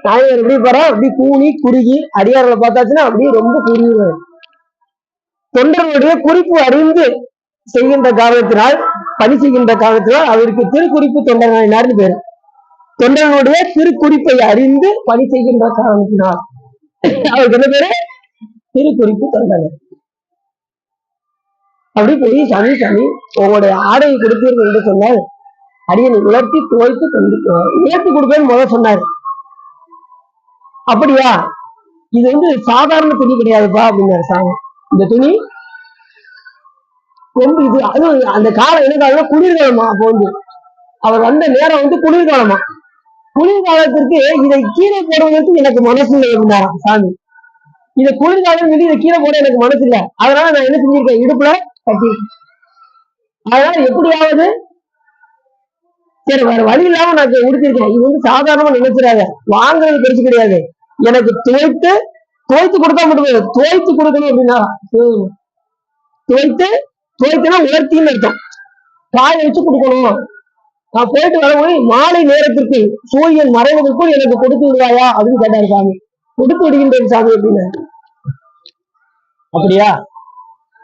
நாயகர் எப்படி போறா? அப்படி கூணி குறுகி அடியார்களை பார்த்தாச்சுன்னா அப்படியே ரொம்ப குறுகிடுவார். தொண்டர்களுடைய குறிப்பு அறிந்து செய்கின்ற காரணத்தினால் பணி செய்கின்ற காரணத்தினால் அவருக்கு திருக்குறிப்பு தொண்டர்னார்னு பேரு. தொண்டர்களுடைய திருக்குறிப்பை அறிந்து பணி செய்கின்ற காரணத்தினால் அவருக்கு என்ன பேரு? திருக்குறிப்பு தொண்டர். அப்படி போய் சாமி சாமி உங்களுடைய ஆடையை கொடுப்பீர்கள் என்று சொன்னால் அடியனை உலர்த்தி துவைத்து உயர்த்தி கொடுப்பேன்னு முதல் சொன்னாரு. அப்படியா? இது சாதாரண துணி கிடையாதுப்பா அப்படின்னாரு சாமி. இந்த துணி ரொம்ப இது அது அந்த காலம் என்ன காலம்? குளிர்காலமா. அப்போ அவர் வந்த நேரம் குளிர்காலமா. குளிர்காலத்திற்கு இதை கீழே போடுவதற்கு எனக்கு மனசு இல்லை இருந்தாராம் சாமி. இதை குளிர்காலம் சொல்லி இதை கீழே போட எனக்கு மனசு இல்லை. அதனால நான் என்ன செஞ்சிருக்கேன்? இடுப்புல கட்டியிருக்கேன். அதனால எப்படியாவது சரி வேற வழி இல்லாம நான் உடுத்திருக்கேன். இது சாதாரணமா நினைச்சிடாத, வாங்குறது பெருசு கிடையாது. எனக்கு துவைத்து கொடுத்தா மட்டும் துவைத்து கொடுக்கணும் அப்படின்னா துவைத்துனா உலர்த்தின்னு அர்த்தம். காய வச்சு கொடுக்கணும். நான் போயிட்டு வரும்போது மாலை நேரத்திற்கு சூரியன் மறைவதற்குள் எனக்கு கொடுத்து விடுவாயா அப்படின்னு கேட்டாரு சாமி. கொடுத்து விடுகின்றேன் சாமி அப்படின்னா. அப்படியா?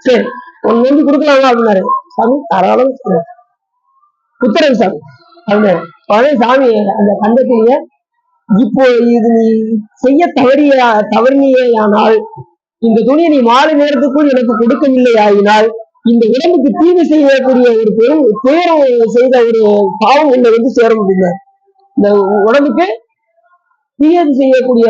சரி ஒன்னு கொடுக்கலாமா அப்படின்னாரு சாமி. தாராளம் உத்தரவு சாமி அப்படின்னாரு சாமி. அந்த கண்டத்திலேயே இப்போ இது நீ செய்ய தவறினியானால் இந்த துணியை நீ மாலை நேரத்துக்குள் எனக்கு கொடுக்கவில்லை ஆகினால் இந்த உடம்புக்கு தீமை செய்யக்கூடிய ஒரு பெரும் துயரம் செய்த ஒரு பாவம் உன்னை சேரும் அப்படின்னாரு. இந்த உடம்புக்கு தீயது செய்யக்கூடிய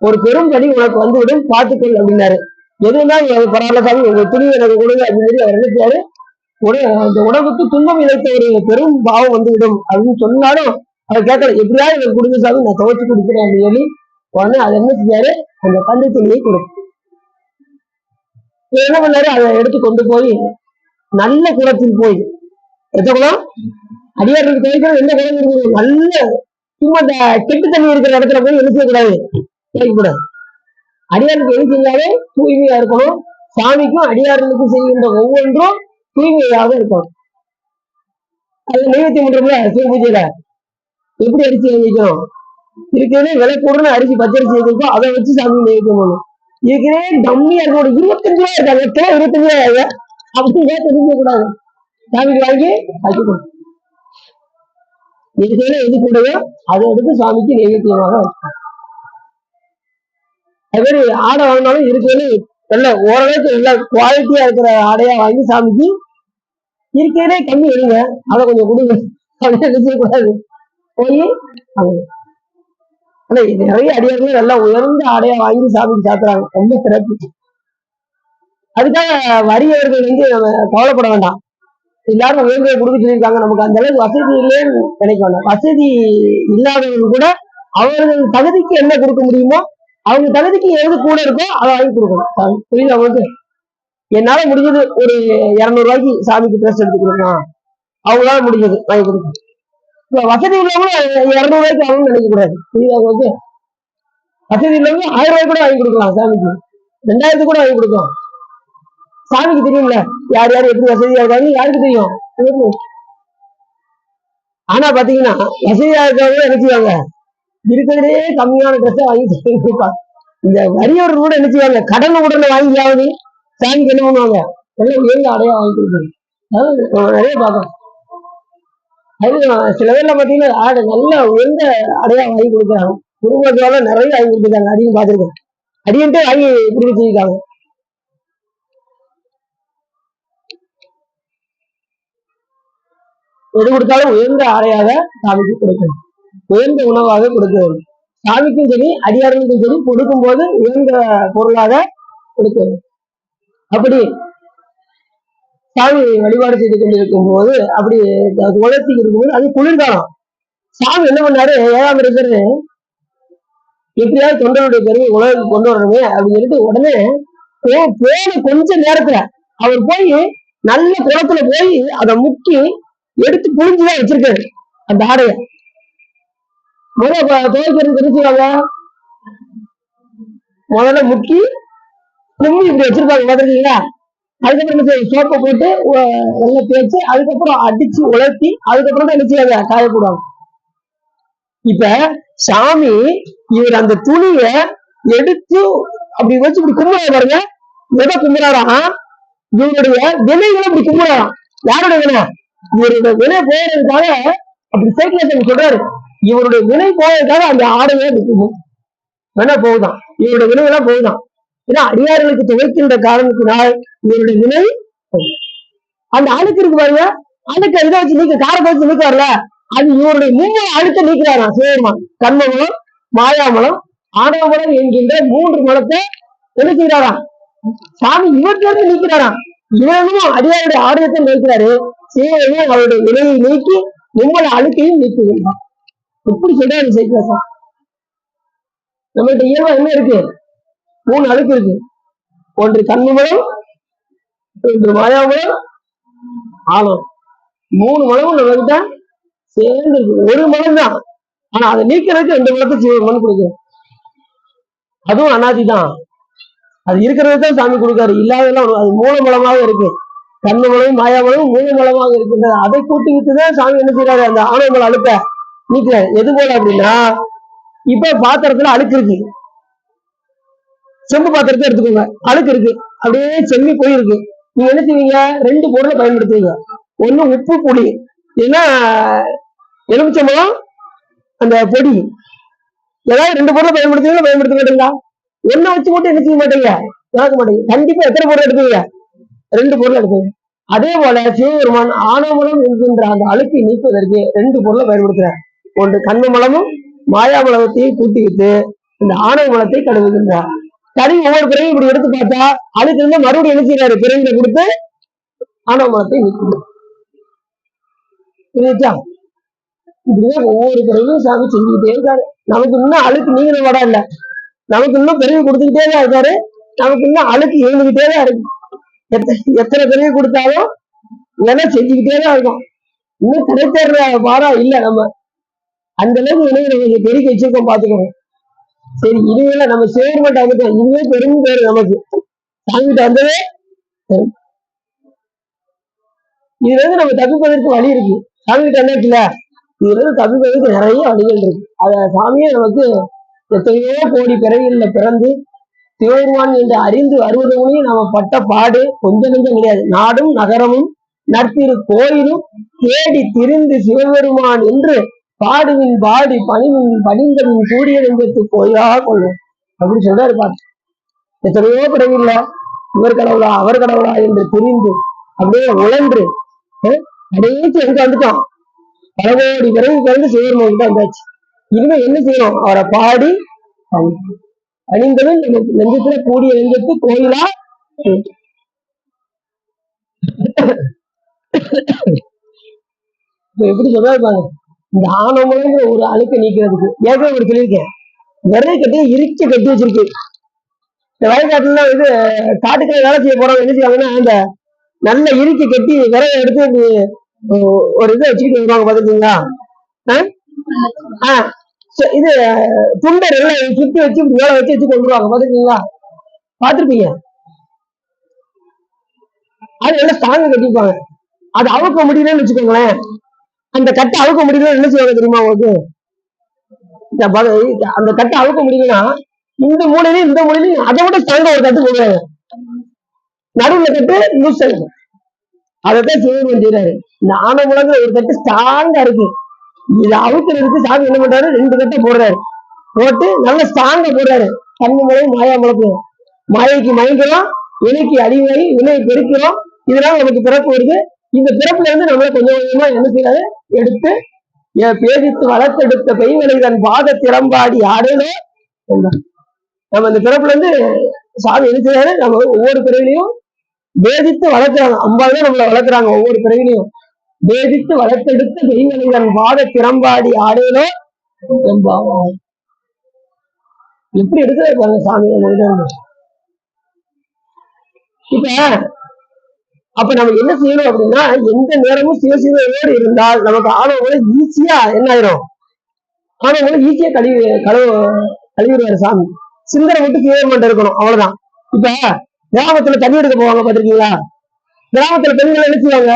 ஒரு பெரும் பணி உனக்கு வந்துவிடும், பார்த்துக்கொள் அப்படின்னாரு. எதுனா பரவாயில்ல சாமி உங்க துணியை எனக்கு கொடுங்க அப்படின்னு சொல்லி அவர் நினைச்சாரு. இந்த உடம்புக்கு துன்பம் இழைத்த ஒரு பெரும் பாவம் வந்துவிடும் அப்படின்னு சொன்னாலும் அதை கேட்கல. எப்படியாவது எனக்கு கொடுங்க சாமி, நான் துவைச்சு கொடுக்குறேன் அப்படின்னு சொல்லி உடனே அதை என்ன செஞ்சாரு? அந்த கண்டு துணியை கொடுக்கும். என்ன பண்ணாரு? அதை எடுத்து கொண்டு போய் நல்ல குளத்தில் போய் எந்த குளம்? அடியாருக்கு துவைக்கிறது எந்த குளம் இருக்குது? நல்ல சும்மா இந்த கெட்டு தண்ணி இருக்கிற இடத்துல போய் என்ன செய்யக்கூடாது? துவைக்கக்கூடாது. அடியாருக்கு எது செஞ்சாலே தூய்மையா இருக்கணும். சாமிக்கும் அடியார்களுக்கும் செய்கின்ற ஒவ்வொன்றும் தூய்மையாக இருக்கணும். அது நைவேத்தியம் பண்றோம்ல சிவ பூஜையில எப்படி அரிசி வைக்கணும்? இருக்கிறதே விலை கூடன்னு அரிசி பச்சரிசி வச்சிருக்கோம், அதை வச்சு சாமி நைவேத்தியம் பண்ணணும். இருக்கிறதே கம்மியா இருக்கணும். 25 ரூபாய் இருக்காங்க, 25 ரூபாய் அப்படின்னா தெரிஞ்ச கூடாது. சாமிக்கு வாங்கி வைக்கணும். இருக்கிறதே எது கூடயோ அதை எடுத்து சாமிக்கு நைவேத்தியமாக வைக்கணும். அது மாதிரி ஆடை வாங்கினாலும் இருக்கிறது நல்ல ஓரளவுக்கு நல்ல குவாலிட்டியா இருக்கிற ஆடையா வாங்கி சாமிக்கு இருக்கிறதே கம்மி எடுங்க, அதை கொஞ்சம் கொடுங்க அப்படின்னு செய்யக்கூடாது. போய் ஆனா இது நிறைய அடியார்கள் நல்லா உயர்ந்த ஆடையா வாங்கி சாமிக்கு சாத்துறாங்க. ரொம்ப சிறப்பு. அதுக்காக வறியவர்கள் நம்ம கவலைப்பட வேண்டாம். எல்லாரும் வேண்டிய கொடுக்க சொல்லியிருக்காங்க. நமக்கு அந்த அளவுக்கு வசதி இல்லைன்னு நினைக்க வேண்டாம். வசதி இல்லாதவங்க கூட அவர்கள் தகுதிக்கு என்ன கொடுக்க முடியுமோ அவங்க தகுதிக்கு எது கூட இருக்கோ அதை வாங்கி கொடுக்கணும். புரியுது அவங்களுக்கு? என்னால முடிஞ்சது ஒரு 200 ரூபாய்க்கு சாமிக்கு ட்ரெஸ் எடுத்து கொடுக்கணும், அவங்களால முடிஞ்சது வாங்கி கொடுக்கணும். வசதி உள்ளவங்க 200 ரூபாய்க்கு வாங்கணும்னு நினைக்க கூடாது. புரியுது அவங்களுக்கு? வசதி உள்ளவங்க 1000 ரூபாய் கூட வாங்கி கொடுக்கலாம், சாமிக்கு 2000 கூட வாங்கி கொடுக்கலாம். சாமிக்கு தெரியும்ல யார் யார் எப்படி வசதியா இருக்காங்க, யாருக்கு தெரியும். ஆனா பாத்தீங்கன்னா வசதியா இருக்கவங்க என்ன செய்வாங்க? இருக்கிறதே கம்மியான ட்ரெஸ்ஸை வாங்கி கொடுப்பாங்க. இந்த வறியவர்கள் கூட என்ன செய்வாங்க? கடன் உடனே வாங்கியாவது சாமிக்கு என்ன பண்ணுவாங்க? எல்லாம் உயர்ந்த அடையா வாங்கி கொடுக்குறது. அதாவது நிறைய பார்க்கலாம். அது சில பேர்ல பாத்தீங்கன்னா நல்ல உயர்ந்த அடையா வாங்கி கொடுக்குறாங்க. குடும்பத்தால நிறைய வாங்கி கொடுத்துருக்காங்க. அடியும் பார்த்துருக்கேன். அடியன்ட்டு வாங்கி கொடுக்க சொல்லியிருக்காங்க. எது கொடுத்தாலும் உயர்ந்த ஆடையாக சாமிக்கு கொடுக்கணும், உயர்ந்த உணவாக கொடுக்கணும். சாமிக்கும் சரி அடியார்களுக்கும் சரி கொடுக்கும் போது உயர்ந்த பொருளாக கொடுக்கணும். அப்படி சாமி வழிபாடு செய்து கொண்டிருக்கும் போது அப்படி உலர்த்தி இருக்கும்போது அது குளிர்காலம். சாமி என்ன பண்ணாரு, ஏழாம் இருக்கிற எப்படியாவது தொண்டருடைய பெருமை உலகத்துக்கு கொண்டு வரணுமே அப்படின்னு சொல்லிட்டு உடனே போன கொஞ்ச நேரத்துல அவர் போய் நல்ல குளத்துல போய் அதை முக்கி எடுத்து புழிஞ்சுதான் வச்சிருக்காரு அந்த ஆடைய. துவைக்கிறது தெரிஞ்சுவாங்க, முதல்ல முக்கி கும்மி இப்படி வச்சிருப்பாங்க பாத்துருக்கீங்களா. அதுக்கப்புறம் சோப்பை போட்டு நல்லா தேய்ச்சி அதுக்கப்புறம் அடிச்சு உலர்த்தி அதுக்கப்புறம் தான் என்ன செய்யாங்க, காயப்படுவாங்க. இப்ப சாமி இவர் அந்த துணிய எடுத்து அப்படி வச்சு இப்படி கும்பிட பாருங்க, எதை கும்பிடாராம், இவருடைய வினைகளை இப்படி கும்பிடாராம். யாருடைய வினை? இவருடைய வினை போறதுக்காக அப்படி சைக்கிள் சொல்றாரு, இவருடைய வினை போவதற்காக அந்த ஆடையே வினை போகுதான், இவருடைய வினைகள்லாம் போகுதான். ஏன்னா அடியார்களுக்கு துவைக்கின்ற காரணத்தினால் இவருடைய வினை அந்த அழுக்கு இருக்கு பாருங்க, அழுக்க இதை வச்சு நீக்க காரத்தை வச்சு நீக்க வரல, அது இவருடைய மூணு அழுத்த நீக்கிறாராம் சிவபெருமான். கர்மமலம், மாயாமலம், ஆணவமலம் என்கின்ற 3 மலத்தை என்ன செய்யறாராம் சாமி இவற்றிலிருந்து நீக்கிறாராம். இவனும் அடியாருடைய ஆடையத்தை நீக்கிறாரு, சிவபெருமான் அவருடைய வினையை நீக்கி மும்மல அழுக்கையும் நீக்குகிறான். எப்படி சொல்றாரு சைக்கிளாசா. நம்மகிட்ட இயல்பா என்ன இருக்கு, 3 அழுக்கு இருக்கு. ஒன்று கண்மலம், ஒன்று மாயாமலம், ஆழம். 3 மலமும் நம்ம கிட்ட சேர்ந்து இருக்கு. ஒரு மலம் தான், ஆனா அதை நீக்கிறதுக்கு 2 மலத்தை சிவபெருமான் கொடுக்கும். அதுவும் அனாதி தான், அது இருக்கிறது தான் சாமி கொடுக்காரு, இல்லாதெல்லாம் அது மூலமலமாக இருக்கு. கண்மலம் மாயாமலம் மூலமலமாக இருக்கின்றது. அதை கூட்டி விட்டுதான் சாமி என்ன செய்யறாரு, அந்த ஆணவமலம் அழுக்க நீக்கிறாரு. எது போல அப்படின்னா, இப்ப பாத்திரத்துல அழுக்கு இருக்கு, செம்பு பாத்திரத்தை எடுத்துக்கோங்க, அழுக்கு இருக்கு, அப்படியே செம்மி போயிருக்கு. நீங்க என்ன செய்வீங்க, 2 பொருளை பயன்படுத்துவீங்க. ஒண்ணு உப்பு புளி, ஏன்னா எலுமிச்சம்பழம் அந்த பொடி, ஏதாவது 2 பொருளை பயன்படுத்துவீங்க, பயன்படுத்த மாட்டீங்களா? ஒன்ன வச்சு மட்டும் என்ன செய்ய மாட்டீங்க, நடக்க மாட்டீங்க. கண்டிப்பா எத்தனை பொருள் எடுப்பீங்க, 2 பொருள் எடுப்பீங்க. அதே போல சிவபெருமான் ஆணவமலம் என்கின்ற அந்த அழுக்கை நீக்குவதற்கு 2 பொருளை பயன்படுத்துறார். ஒன்று கண்மமலமும் மாயாமலத்தையும் கூட்டி விட்டு இந்த ஆணவ மலத்தை கழுவுகின்றார். கழுவி ஒவ்வொரு பிறகு இப்படி எடுத்து பார்த்தா அதுக்கு இருந்து மறுபடியும் என்ன செய்யறாரு, பிறகு கொடுத்து ஆணவ மலத்தை நீக்கணும். புரியுதா? இப்படிதான் ஒவ்வொரு பிறகும் சாமி செஞ்சுக்கிட்டே இருக்காரு. நமக்கு இன்னும் அழுக்கு நீங்கிற வடா இல்ல, நமக்கு இன்னும் பிறகு கொடுத்துக்கிட்டே தான் இருக்காரு. நமக்கு இன்னும் அழுக்கு இருந்துகிட்டே தான் இருக்கு. எத்தனை பிறகு கொடுத்தாலும் இதெல்லாம் செஞ்சுக்கிட்டே தான் இருக்கும். இன்னும் கிடைத்தேற பாரம் இல்ல. நம்ம அந்த அளவுக்கு இணைய பெருக்கி வச்சிருக்கோம், பாத்துக்கோங்க. சரி, இனிமேல நம்ம சேர்மட்ட வந்துட்டோம், இனிமே பெரும் பேரு நமக்கு சாமிகிட்ட வந்ததே. இதுல இருந்து நம்ம தப்பிப்பதற்கு வழி இருக்கு. சாமிகிட்ட என்ன இருக்குல்ல, இதுல இருந்து தப்பிப்பதற்கு நிறைய வழிகள் இருக்கு. அத சாமியே நமக்கு எத்தனையோ கோடி பிறவிகள்ல பிறந்து சிவபெருமான் என்று அறிந்து வருவதையும் நாம பட்ட பாடு கொஞ்சம் கொஞ்சம் கிடையாது. நாடும் நகரமும் நற்திரு கோயிலும் தேடி திரிந்து சிவபெருமான் என்று பாடுவின் பாடி பணிவின் படிந்தவின் கூடிய நெஞ்சத்து கோயிலாக கொள்ளும் அப்படின்னு சொல்றாரு. பாட்டு எத்தனையோ பிறவில்ல இவர் கடவுளா அவர் கடவுளா என்று தெரிந்து அப்படியே உழன்று கடைசி எங்க வந்துட்டோம், பல கோடி பிறகு பிறந்து சிவபெருமான் கிட்ட வந்தாச்சு. இனிமே என்ன செய்யணும், அவரை பாடி அணிந்தவன் நெஞ்சத்துல கூடிய நெஞ்சத்து கோயிலா. எப்படி சொல்றாரு, இந்த ஆணவங்கிற ஒரு அழுக்க நீக்கிறதுக்கு ஏற்கனவே ஒரு சொல்லியிருக்கேன். நிறைய கட்டி இறுக்கி கட்டி வச்சிருக்கு. இந்த வயக்காட்டுல இது காட்டுக்குள்ள வேலை செய்ய போறவங்க என்ன செய்வாங்கன்னா, அந்த நல்ல இறுக்கி கட்டி விரைய எடுத்து ஒரு இதை வச்சுக்கிட்டு வருவாங்க, பாத்துருக்கீங்களா? இது துண்டை நல்லா சுத்தி வச்சு வேலை வச்சு கொண்டுருவாங்க, பாத்துருக்கீங்களா? பாத்துருப்பீங்க. அது நல்லா ஸ்ட்ராங்க கட்டிப்பாங்க. அது அவுக்க முடியலன்னு வச்சுக்கோங்களேன், அந்த கட்டை அவுக்க முடியல என்ன செய்வாங்க தெரியுமா உங்களுக்கு? அந்த கட்டை அவுக்க முடியலன்னா இந்த மூலையிலையும் இந்த மூலையிலையும் அதை விட ஸ்ட்ராங்கா ஒரு கட்டு போடுவாங்க, நடுவுல கட்டு லூஸ் ஆகும். அதைத்தான் சிவபெருமான் செய்யறாரு. இந்த ஆணவமுலங்கிற ஒரு கட்டு ஸ்ட்ராங்கா இருக்கு, இது அவுக்கிறதுக்கு சாமி என்ன பண்றாரு, 2 கட்டை போடுறாரு. போட்டு நல்ல ஸ்ட்ராங்கா போடுறாரு. கண்ணு முளையும் மாயா முளைக்கும், மாயைக்கு மயங்கிறோம், வினைக்கு அடிவாகி வினையை பெருக்கிறோம், இதனால நமக்கு பிறப்பு வருது, இந்த பிறப்புல இருந்து நம்மள கொஞ்சம் கொஞ்சமா என்ன செய்யறாரு எடுத்து பேதித்து வளர்த்தெடுத்த பெய்வனைதன் பாத திறம்பாடி ஆடனோ. நம்ம இந்த பிறப்புல இருந்து சாமி என்ன செய்யறாரு, நம்ம ஒவ்வொரு பிறவிலையும் வேதித்து வளர்க்குறாங்க. அம்பாதான் நம்மளை வளர்க்குறாங்க ஒவ்வொரு பிறவிலையும். வேதித்து வளர்த்தெடுத்த பெய்வனைதன் பாத திறம்பாடி ஆடனோ எம்பாவாய். எப்படி எடுக்கிறாரு பாருங்க சாமி. இப்ப அப்ப நம்ம என்ன செய்யணும் அப்படின்னா, எந்த நேரமும் சிவசிவையோடு இருந்தால் நமக்கு ஆணவங்களை ஈஸியா என்ன ஆயிரும், ஆணவங்களை ஈஸியா கழுவிடுவாரு சாமி. சிந்தனை மட்டும் சிவபெருமான் இருக்கணும், அவ்வளவுதான். இப்ப கிராமத்துல தண்ணி எடுக்க போவாங்க பாத்திருக்கீங்களா? கிராமத்துல பெண்கள் என்ன செய்வாங்க,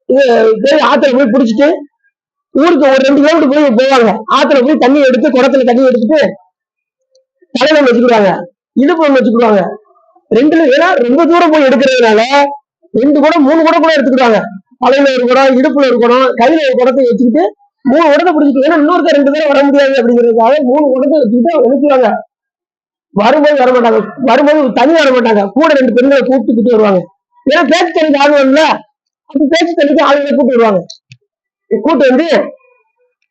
இது ஆத்துல போய் பிடிச்சிட்டு ஊருக்கு ஒரு 2 கிலோமீட்டர் போய் போவாங்க. ஆத்துல போய் தண்ணி எடுத்து குடத்துல தண்ணி எடுத்துட்டு தலையில வச்சுக்கிடுவாங்க, இடுப்பு ஒண்ணு வச்சுக்கிடுவாங்க. ஏன்னா ரொம்ப தூரம் போய் எடுக்கிறதுனால 2 குடம் 3 குடம் கூட எடுத்துக்கிடுவாங்க. தலையில ஒரு குடம், இடுப்புல ஒரு குடம், கையில ஒரு குடத்தை வச்சுக்கிட்டு 3 குடத்தை பிடிச்சிட்டு, ஏன்னா இன்னொருத்தர் 2 பேரும் வர முடியாது அப்படிங்கிறதுக்காக 3 குடத்தை வச்சுக்கிட்டு எழுத்துவாங்க. வரும்போது வர மாட்டாங்க, வரும்போது தனி வர மாட்டாங்க, கூட 2 பெண்களை கூப்பிட்டுக்கிட்டு வருவாங்க. ஏன்னா பேச்சு தனிக்கு ஆள் வரல, அப்ப பேச்சு தனிக்கு ஆளுங்களை கூப்பிட்டு வருவாங்க. கூட்டு வந்து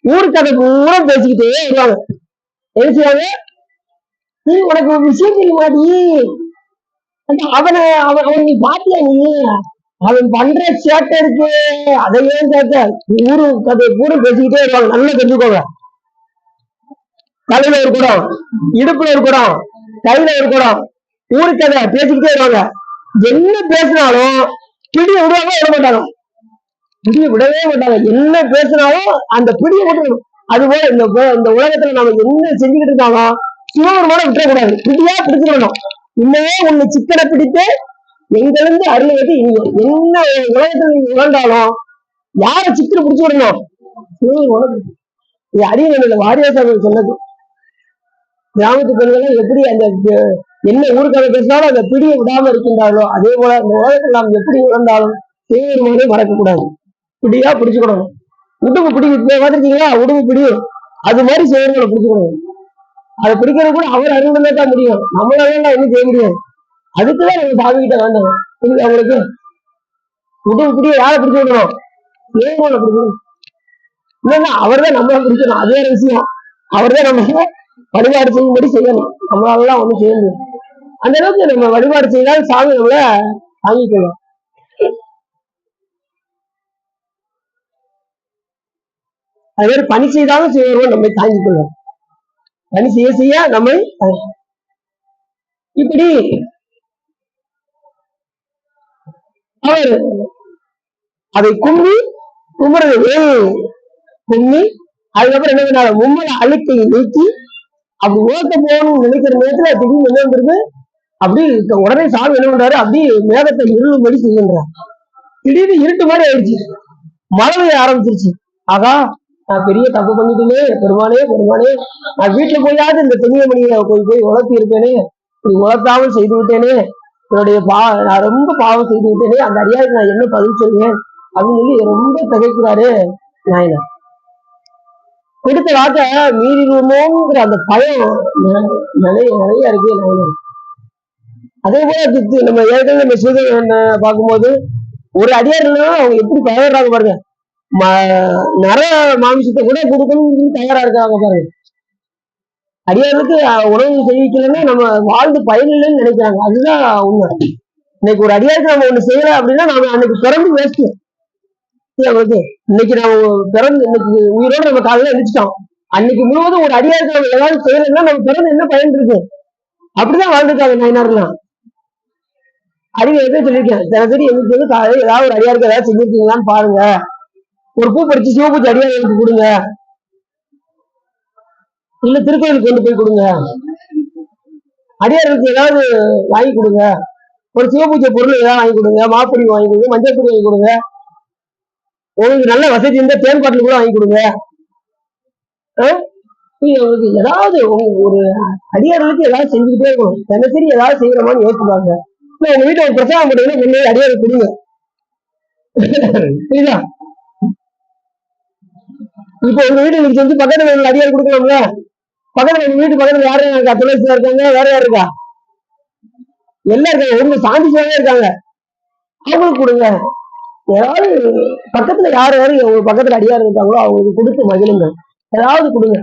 ஊருக்கதை பூரா பேசிக்கிட்டே வருவாங்க. என்ன செய்வாங்க, நீ உனக்கு ஒரு விஷயம் தெரியுமாடி, அவன் நீ பாத்தியா, நீ அவன் பண்ற சேட்டை இருக்கு, அதையும் சேட்டை. ஊரு கதை பூரா பேசிக்கிட்டே வருவாங்க. நல்லா தெரிஞ்சுக்கோங்க. தலையில ஒரு குடம், இடுப்புல ஒரு குடம், கையில ஒரு குடம், ஊருக்கதை பேசிக்கிட்டே வருவாங்க. என்ன பேசினாலும் பிடிய விடுவாங்க, விட மாட்டாங்க, பிடிய விடவே மாட்டாங்க. என்ன பேசினாலும் அந்த பிடியை விட்டு. அதுபோல இந்த உலகத்துல நம்ம என்ன செஞ்சுக்கிட்டு இருந்தாலும் சிவபெருமான விட்டுறக்கூடாது, பிடியா பிடிச்சிடணும். இன்னமே உன்னை சிக்கனை பிடித்து எங்கிருந்து அருள் வைத்து என்ன உலகத்துல நீங்க உணர்ந்தாலும் யார சிக்கனை பிடிச்சு விடணும், அரியணை வாரியாசாமி சொன்னது. கிராமத்து பெண்கள் எப்படி அந்த என்ன ஊருக்காக பேசினாலும் அந்த பிடியை விடாம இருக்கின்றார்களோ, அதே போல இந்த உலகத்தில் நாம் எப்படி உணர்ந்தாலும் சிவபெருமானே மறக்கக்கூடாது, பிடியா பிடிச்சுக்கணும். உடுப்பு பிடி பார்த்துருக்கீங்களா, உடுப்பு பிடி, அது மாதிரி சிவபெருமானை பிடிச்சுக்கணும். அதை பிடிக்கிறது கூட அவர் அருள்ல தான் முடியும், நம்மளால ஒன்றும் செய்ய முடியாது. அதுக்குதான் நம்ம சாமி கிட்ட வேண்டாம். அவங்களுக்கு உடம்பு பிடிக்க யாரை பிடிச்சு விடணும், சிவபெருமானை பிடிக்கணும். இல்லைன்னா அவர் தான் நம்மளை பிடிக்கணும், அதே விஷயம். அவர் தான் நம்ம வழிபாடு செய்யும்படி செய்யணும், நம்மளாலாம் ஒண்ணும் செய்ய முடியும். அந்த அளவுக்கு நம்ம வழிபாடு செய்தால் சாமி நம்மள தாங்கிக்கணும். அது மாதிரி பணி செய்தாலும் சிவபெருமான் நம்மை தாங்கிக் கொள்ளும். பணி செய்ய செய்ய நம்மை இப்படி அவர் அதை கும்மி கும்புறது கும்மி, அதுக்கப்புறம் என்ன பண்ணாரு, மும்மல அழுக்கையை நீக்கி அப்படி ஓட்ட போகணும்னு நினைக்கிற நேரத்துல திடீர்னு என்ன பண்றது, அப்படி உடனே சாமி என்ன பண்றாரு, அப்படி மேகத்தை இருளும்படி செய்கின்றார். திடீர்னு இருட்டு மாதிரி ஆயிடுச்சு, மழை பெய்ய ஆரம்பிச்சிருச்சு. ஆகா, நான் பெரிய தப்பு பண்ணிட்டேனே பெருமானே, பெருமானே, நான் வீட்டுல போயாவது இந்த தென்னியமணியை போய் உழத்தி இருப்பேனே, இப்படி உழத்தாமல் செய்து விட்டேனே, என்னுடைய நான் ரொம்ப பாவம் செய்து விட்டேனே, அந்த அடியாருக்கு நான் என்ன பதில் சொல்வேன் அப்படின்னு சொல்லி ரொம்ப திகைக்கிறாரு நாயனா. கொடுத்த வாக்க மீறிடுவோங்கிற அந்த பயம் நிறைய இருக்கு நாயனா. அதே போல நம்ம ஏற்கனவே நம்ம சீதன் பார்க்கும்போது ஒரு அடியார் அவங்க எப்படி தயாராக பாருங்க, நர மாமிசத்தை கூட கொடுக்கணும் தயாரா இருக்காங்க பாருங்க. அடியாருக்கு உணவு செய்விக்கலன்னா நம்ம வாழ்ந்து பயனில்லைன்னு நினைக்கிறாங்க, அதுதான் உண்மை. இன்னைக்கு ஒரு அடியாருக்கு நம்ம ஒண்ணு செய்யல அப்படின்னா நம்ம அன்னைக்கு பிறந்து வேஸ்ட். அவங்களுக்கு இன்னைக்கு நம்ம பிறந்து இன்னைக்கு உயிரோட நம்ம காலையில எழுதிச்சிட்டோம், அன்னைக்கு முழுவதும் ஒரு அடியாருக்கு நம்ம ஏதாவது செய்யலைன்னா நம்ம பிறந்து என்ன பயன் இருக்கு? அப்படிதான் வாழ்ந்துருக்காங்க நயனார்லாம். அறிவு எதே சொல்லியிருக்கேன், தினசரி எங்களுக்கு வந்து காலையில ஏதாவது ஒரு அடியாருக்கு ஏதாவது செஞ்சிருக்கீங்களான்னு பாருங்க, ஒரு பூ பறிச்சு சிவபூஜை அடியாருக்கு கொடுங்க, இல்ல திருக்கோயிலுக்கு கொண்டு போய் கொடுங்க, அடியாருக்கு ஏதாவது வாங்கி கொடுங்க, ஒரு சிவபூஜை பொருள் ஏதாவது வாங்கி கொடுங்க, மாப்பொடி வாங்கி கொடுங்க, மஞ்சள் பொடி வாங்கி கொடுங்க, உங்களுக்கு நல்ல வசதி இருந்தா தேன் பாட்டில் கூட வாங்கி கொடுங்க. உங்களுக்கு ஏதாவது ஒரு அடியார்களுக்கு ஏதாவது செஞ்சுக்கிட்டே இருக்கணும், தினசரி ஏதாவது செய்யறோமான்னு யோசிப்பாங்க. இல்ல உங்க வீட்டுல ஒரு பிரசாதம் போட்டீங்கன்னா முன்னாடி அடியாருக்கு கொடுங்க, சரிங்களா? இப்ப உங்க வீட்டுல செஞ்சு பக்கத்துல அடியார் கொடுக்கலாம்ல, பக்கத்துல எங்க வீட்டு பக்கத்துல யாரும் இருக்கா? துளசியா இருக்காங்க, வேற யாரு இருக்கா? எல்லாம் இருக்காங்க. ஒண்ணு சாந்தி சிவாவே இருக்காங்க, அவங்களுக்கு கொடுங்க. ஏதாவது பக்கத்துல யாரு உங்க பக்கத்துல அடியார் இருக்காங்களோ அவங்களுக்கு கொடுத்து மகிழுங்க. ஏதாவது கொடுங்க.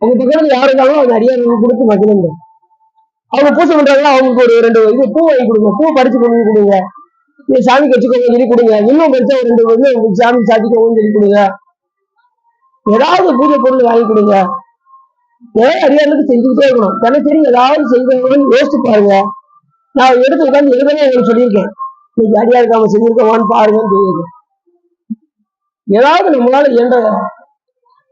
உங்க பக்கத்துல யாரு இருக்காங்களோ அவங்க அடியார்களுக்கு கொடுத்து மகிழுங்க. அவங்க பூஜை பண்றாங்களோ அவங்களுக்கு ஒரு 2 இது பூ வாங்கி கொடுங்க. பூ பறிச்சு கொண்டு கொடுங்க. நீ சாமி வச்சுக்கோங்க சொல்லி கொடுங்க. இன்னும் பறிச்சா ஒரு 2 வந்து உங்களுக்கு சாமி சாத்திக்கோங்கன்னு சொல்லி கொடுங்க. ஏதாவது பூஜை பொருள் வாங்கி கொடுங்க. ஏதாவது அடியார்களுக்கு செஞ்சுக்கிட்டே இருக்கணும். தினசரி ஏதாவது செய்யணும்னு யோசிச்சு பாருங்க. நான் எடுத்து உட்காந்து எழுதவே உங்களுக்கு சொல்லியிருக்கேன். இன்னைக்கு அடியாருக்கு அவங்க செஞ்சிருக்கவான்னு பாருங்கன்னு சொல்லியிருக்கேன். ஏதாவது நம்மளால இயன்ற,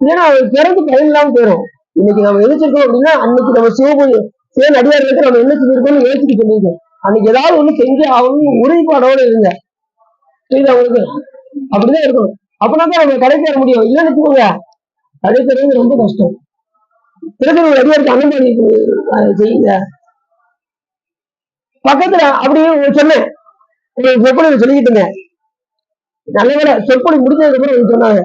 ஏன்னா அவன் பிறகு பயன் இல்லாம போயிடும். இன்னைக்கு நம்ம எழுச்சிருக்கோம் அப்படின்னா அன்னைக்கு நம்ம சிவன் அடியார்களுக்கு நம்ம என்ன செஞ்சிருக்கோம்னு யோசிச்சு சொல்லியிருக்கோம். அன்னைக்கு ஏதாவது ஒண்ணு செஞ்சு அவங்க உறுதிப்பாடோட இருங்க. புரியுது அவங்களுக்கு? அப்படிதான் இருக்கணும். அப்படின்னா நம்ம கடைக்கு வர முடியும். இல்லைன்னு வச்சுக்கோங்க, கடைக்கிறது ரொம்ப கஷ்டம். திருப்பதி அடியாருக்கு அனுமதி செய்யுங்க. பக்கத்துல அப்படியே சொன்னேன், சொற்பொழி சொல்லிக்கிட்டு இருந்தேன். நல்ல வேலை சொற்பொழி முடிஞ்சதுக்கு அப்புறம் சொன்னாங்க,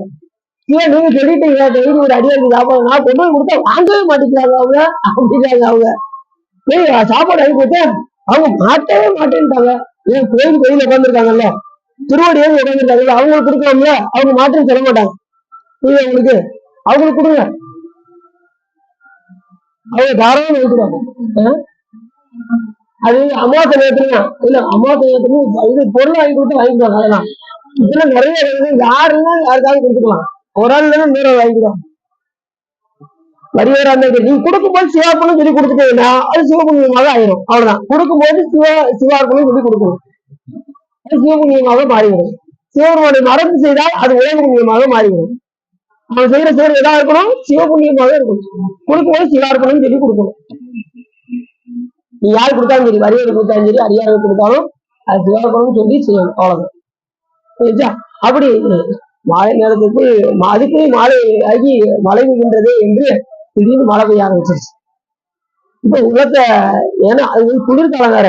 ஏன் நீங்க சொல்லிட்டீங்க டெய்லி ஒரு அடியாருக்கு சாப்பாடு நான் கொண்டு போய் கொடுத்தா வாங்கவே மாட்டேங்கிறாங்க அவங்க அப்படிங்கிறாங்க. அவங்க சாப்பாடு அனுப்பி கொடுத்தேன், அவங்க மாட்டவே மாட்டேன்ட்டாங்க. ஏன் கோயில் உட்காந்துருக்காங்கல்ல, திருவடியே உட்காந்துருக்காங்கல்ல, அவங்களுக்கு கொடுக்கலாம்ல, அவங்க மாட்டேன்னு சொல்ல மாட்டாங்க. நீங்க அவங்களுக்கு அவங்களுக்கு கொடுங்க, அவங்க தாராளம் வைக்கிறாங்க. அது அமாவாசை நேரத்துலயா இல்ல, அமாவாசை நேரத்துலயும் இது பொருள் வாங்கி கொடுத்து வாங்கிக்குவாங்க. அதெல்லாம் இதெல்லாம் நிறைய யாருன்னா யாருக்காவது கொடுத்துக்கலாம். ஒரு ஆள் தானே நூறு வாங்கிக்கலாம். வரிவரா இருந்தா நீ கொடுக்கும்போது சிவார்ப்பணம் சொல்லி கொடுத்துட்டீங்கன்னா அது சிவபுண்ணியமாக ஆயிரும். அவ்வளவுதான். கொடுக்கும்போது சிவார்ப்பணம் சொல்லி கொடுக்கணும். அது சிவபுண்ணியமாக மாறிவிடும். சிவபெருமானை மறந்து செய்தால் அது உலகபுண்ணியமாக மாறிவிடும். அவன் செய்யற செயல் எதா இருக்கணும்? சிவபுண்ணியமாக இருக்கணும். கொடுக்கும்போது சிவார்ப்பணம் சொல்லி கொடுக்கணும். நீ யாரு கொடுத்தாலும் சரி, வரிவரை கொடுத்தாலும் சரி, அடியார்கள் கொடுத்தாலும் அது சிவார்ப்பணம் சொல்லி செய்யணும். அவ்வளவுதான். அப்படி மாலை நேரத்துக்கு அதுக்கு மாலை ஆகி மழை பெய்கின்றது என்று திடீர்னு மழை பெய்ய ஆரம்பிச்சிருச்சு. இப்ப உலகத்தை, ஏன்னா அது குளிர்காலம் வேற,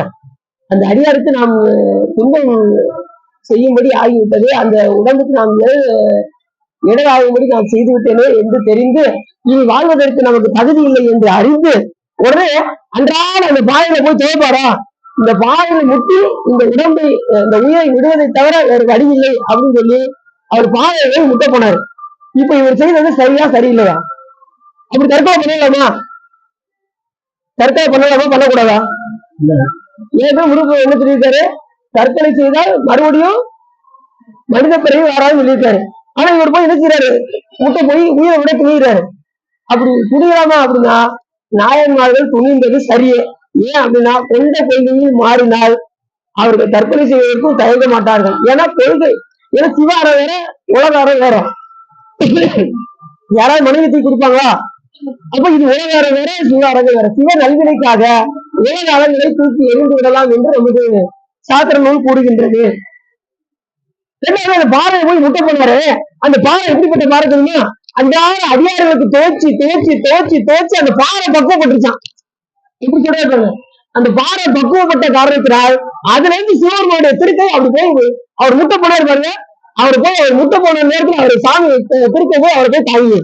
அந்த அடியாருக்கு நாம் துன்பம் செய்யும்படி ஆகிவிட்டது, அந்த உடம்புக்கு நாம் இடராகும்படி நான் செய்து விட்டேனே என்று தெரிந்து இனி வாழ்வதற்கு நமக்கு தகுதி இல்லை என்று அறிந்து உடனே அன்றாட அந்த பாயில போய் துவைப்பாரா, இந்த பாயில முட்டி இந்த உடம்பை இந்த உயிரை விடுவதை தவிர வேறு வழி இல்லை அப்படின்னு சொல்லி அவர் பாயை முட்ட போனாரு. இப்ப இவர் செய்தது சரியா சரியில்லையா? அப்படி தற்கொலை பண்ணலாமா? தற்கொலை பண்ணலாமா பண்ணக்கூடாதா? ஏதோ உறுப்பு என்ன சொல்லியிருக்காரு, தற்கொலை செய்தால் மறுபடியும் மனித பிறகு யாராவது சொல்லியிருக்காரு. ஆனா இவர் போய் என்ன செய்யறாரு, முட்டை போய் உயிரை விட துணிகிறாரு. அப்படி துணியலாமா அப்படின்னா நாயன்மார்கள் துணிந்தது சரியே. ஏன் அப்படின்னா கொண்ட கொள்கையில் மாறினால் அவர்கள் தற்கொலை செய்வதற்கும் தயங்க மாட்டார்கள். ஏன்னா கொள்கை, ஏன்னா சிவாரம் வேற உலகாரம் வேற. யாராவது மனைவி தூக்கி கொடுப்பாங்களா? அப்ப இது உலகாரம் வேற, சிவாரங்கள் வேற. சிவ நல்வினைக்காக உலக அறங்களை தூக்கி எரிந்து விடலாம் என்று நமக்கு சாத்திர நூல் கூறுகின்றது. அந்த பாறையை போய் முட்டை போனாரு. அந்த பாறை எப்படிப்பட்ட பாறை தெரியுமா? அந்த அடியார்களுக்கு தோச்சி அந்த பாறை பக்குவப்பட்டுருச்சான். இப்படி சொல்றாங்க. அந்த பாறை பக்குவப்பட்ட காரணத்தினால் அதுல இருந்து சிவபெருமானுடைய திருக்கை அப்படி போய் அவர் முட்டை போனாரு பாருங்க. அவர் முட்டை போன நேரத்தில் அவர் சாமி திருக்க போய் அவரை போய் தாங்கி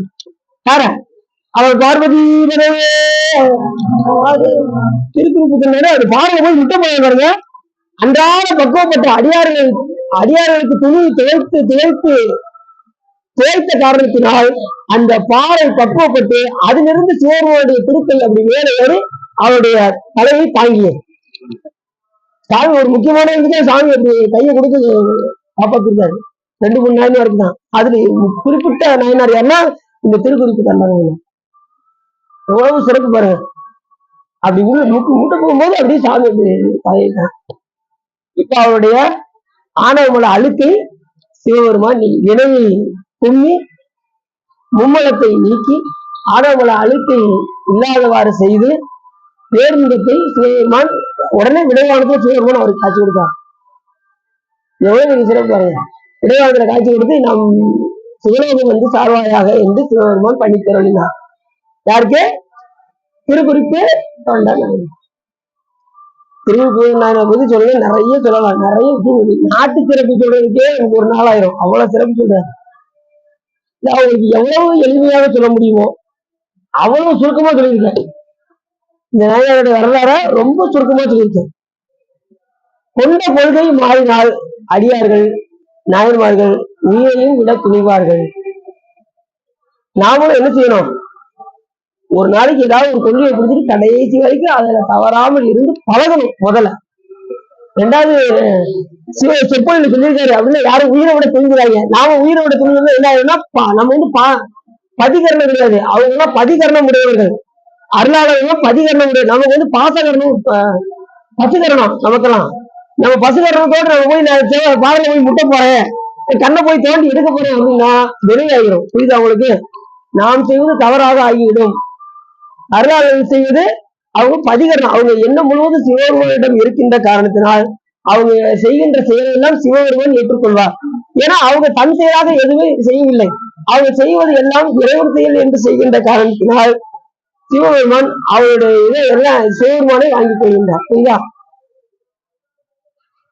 யார அவர் பார்வதி திருக்குறிப்பு அது பாறையை போய் முட்டை போன பாருங்க. அன்றாட பக்குவப்பட்ட அடியார்களுக்கு துணி துவைத்த காரணத்தினால் அந்த பாறை பக்குவப்பட்டு அதிலிருந்து சிவபெருமானுடைய திருக்கை அப்படி மேலே ஏறி அவருடைய தலையை தாங்கியது. சாமி ஒரு முக்கியமான இதுக்கு சாமி அப்படி கையை கொடுத்து காப்பாத்திருக்காரு. 2-3 நாயனாருக்கு தான். அதுல குறிப்பிட்ட நாயனார் யாருன்னா இந்த திருக்குறிப்பு தந்தாங்க. எவ்வளவு சிறப்பு பாருங்க. அப்படி முட்டை போகும்போது அப்படியே சாமி அப்படி தாயிட்டான். இப்ப அவருடைய ஆணவமல அழுக்கை சிவபெருமான் வினையை துண்ணி மும்மலத்தை நீக்கி ஆணவமல அழுக்கை இல்லாதவாறு செய்து பேருந்தத்தை சிவபெருமான் உடனே விடைவானத்துல சிவபெருமான் அவருக்கு காட்சி கொடுத்தார். எவ்வளவு சிறப்பு பாருங்க. விடைவானத்துல காட்சி கொடுத்து நம் சிவலோகம் வந்து சார்வாயாக என்று சிவபெருமான் பண்ணி தருளினார். யாருக்கு? திருக்குறிப்பு பத்தி சொல்ல நிறைய சொல்லலாம். நிறைய நாட்டு சிறப்பு சொல்றதுக்கே எனக்கு ஒரு நாள் ஆயிரும். அவ்வளவு சிறப்பு சொல்றாரு. அவங்களுக்கு எவ்வளவு எளிமையாக சொல்ல முடியுமோ அவ்வளவு சுருக்கமா சொல்லியிருக்கேன். இந்த நாயனாருடைய வரலாற ரொம்ப சுருக்கமா சொல்லியிருக்கேன். கொண்ட கொள்கை மாறினால் அடியார்கள் நாயன்மார்கள் உயிரையும் விட துணிவார்கள். நாமளும் என்ன செய்யணும்? ஒரு நாளைக்கு ஏதாவது ஒரு கொள்கையை பிடிச்சிட்டு கடைசி வரைக்கும் அதுல தவறாமல் இருந்து பழகணும் முதல்ல. ரெண்டாவது செப்பொழில் சொல்லியிருக்காரு அப்படின்னா யாரும் உயிரை விட துணிஞ்சுறாங்க. நாம உயிரை விட துணிஞ்சு என்ன ஆகுதுன்னா நம்ம வந்து பதிகரணம் கிடையாது, அவங்க எல்லாம் பதிகரணம் உடையவர்கள். அருளாளர்கள் பதிகரணம் உடைய, நமக்கு வந்து பாசகரணம் பசுகரணம். நமக்கெல்லாம் நம்ம பசுகரணத்தோடு நம்ம போய் நான் பாதையில போய் முட்டை போறேன், கண்ணை போய் தோண்டி எடுக்க போறேன் அப்படின்னா வெளியாகிடும். புரியுது அவங்களுக்கு? நாம் செய்வது தவறாக ஆகிவிடும். அருளாளர்கள் செய்வது அவங்க பதிகரணம், அவங்க என்ன முழுவதும் சிவபெருமானிடம் இருக்கின்ற காரணத்தினால் அவங்க செய்கின்ற செயலெல்லாம் சிவபெருமான் ஏற்றுக்கொள்வார். ஏன்னா அவங்க தன் செயலாக எதுவுமே செய்யவில்லை, அவங்க செய்வது எல்லாம் இறைவன் செயல் என்று செய்கின்ற காரணத்தினால் சிவபெருமான் அவருடைய இதை எல்லாம் சிவபெருமானை வாங்கிக் கொள்கின்றார். புரியுதா?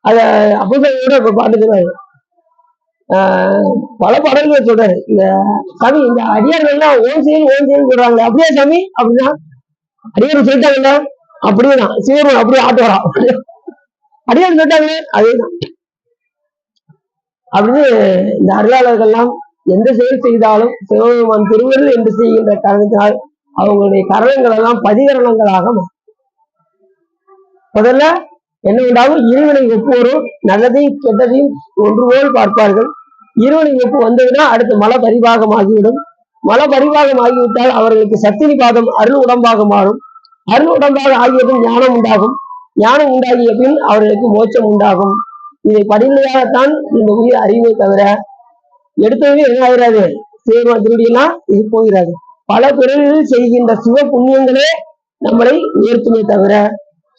அத அப்போதையோட இப்ப பாட்டுக்கிறாரு. பல பாடல்கள் சொல்றாரு. இந்த சாமி இந்த அடியார்கள்லாம் ஓன் செயல் சொல்றாங்க. அப்படியே சாமி அப்படின்னா அடியார் சொல்லிட்டாங்கல்ல, அப்படியேதான் சிவபெருமான் அப்படியே ஆட்டு வரா. அடியார் சொல்லிட்டாங்க அதேதான் அப்படின்னு. இந்த அருளாளர்கள்லாம் எந்த செயல் செய்தாலும் சிவபெருமான் திருவருள் என்று செய்கின்ற காரணத்தினால் அவங்களுடைய கரணங்கள் எல்லாம் பதிகரணங்களாக முதல்ல என்ன உண்டாகும்? இருவினை ஒப்பு வரும். நல்லதையும் கெட்டதையும் ஒன்று போல் பார்ப்பார்கள். இருவினை ஒப்பு வந்ததுன்னா அடுத்து மல பரிபாகம் ஆகிவிடும். மல பரிபாகம் ஆகிவிட்டால் அவர்களுக்கு சத்தினி பாதம் அருள் உடம்பாக மாறும். அருள் உடம்பாக ஆகியதும் ஞானம் உண்டாகும். ஞானம் உண்டாகிய பின் அவர்களுக்கு மோட்சம் உண்டாகும். இதை படிநிலையாகத்தான் இந்த உயிர் அறிவை தவிர எடுத்தவங்க என்ன ஆகிறாது? சிவபெருமான் திருடியெல்லாம் இது போகிறாது. பல பிறவிகளில் செய்கின்ற சிவ புண்ணியங்களே நம்மளை உயர்த்துமே தவிர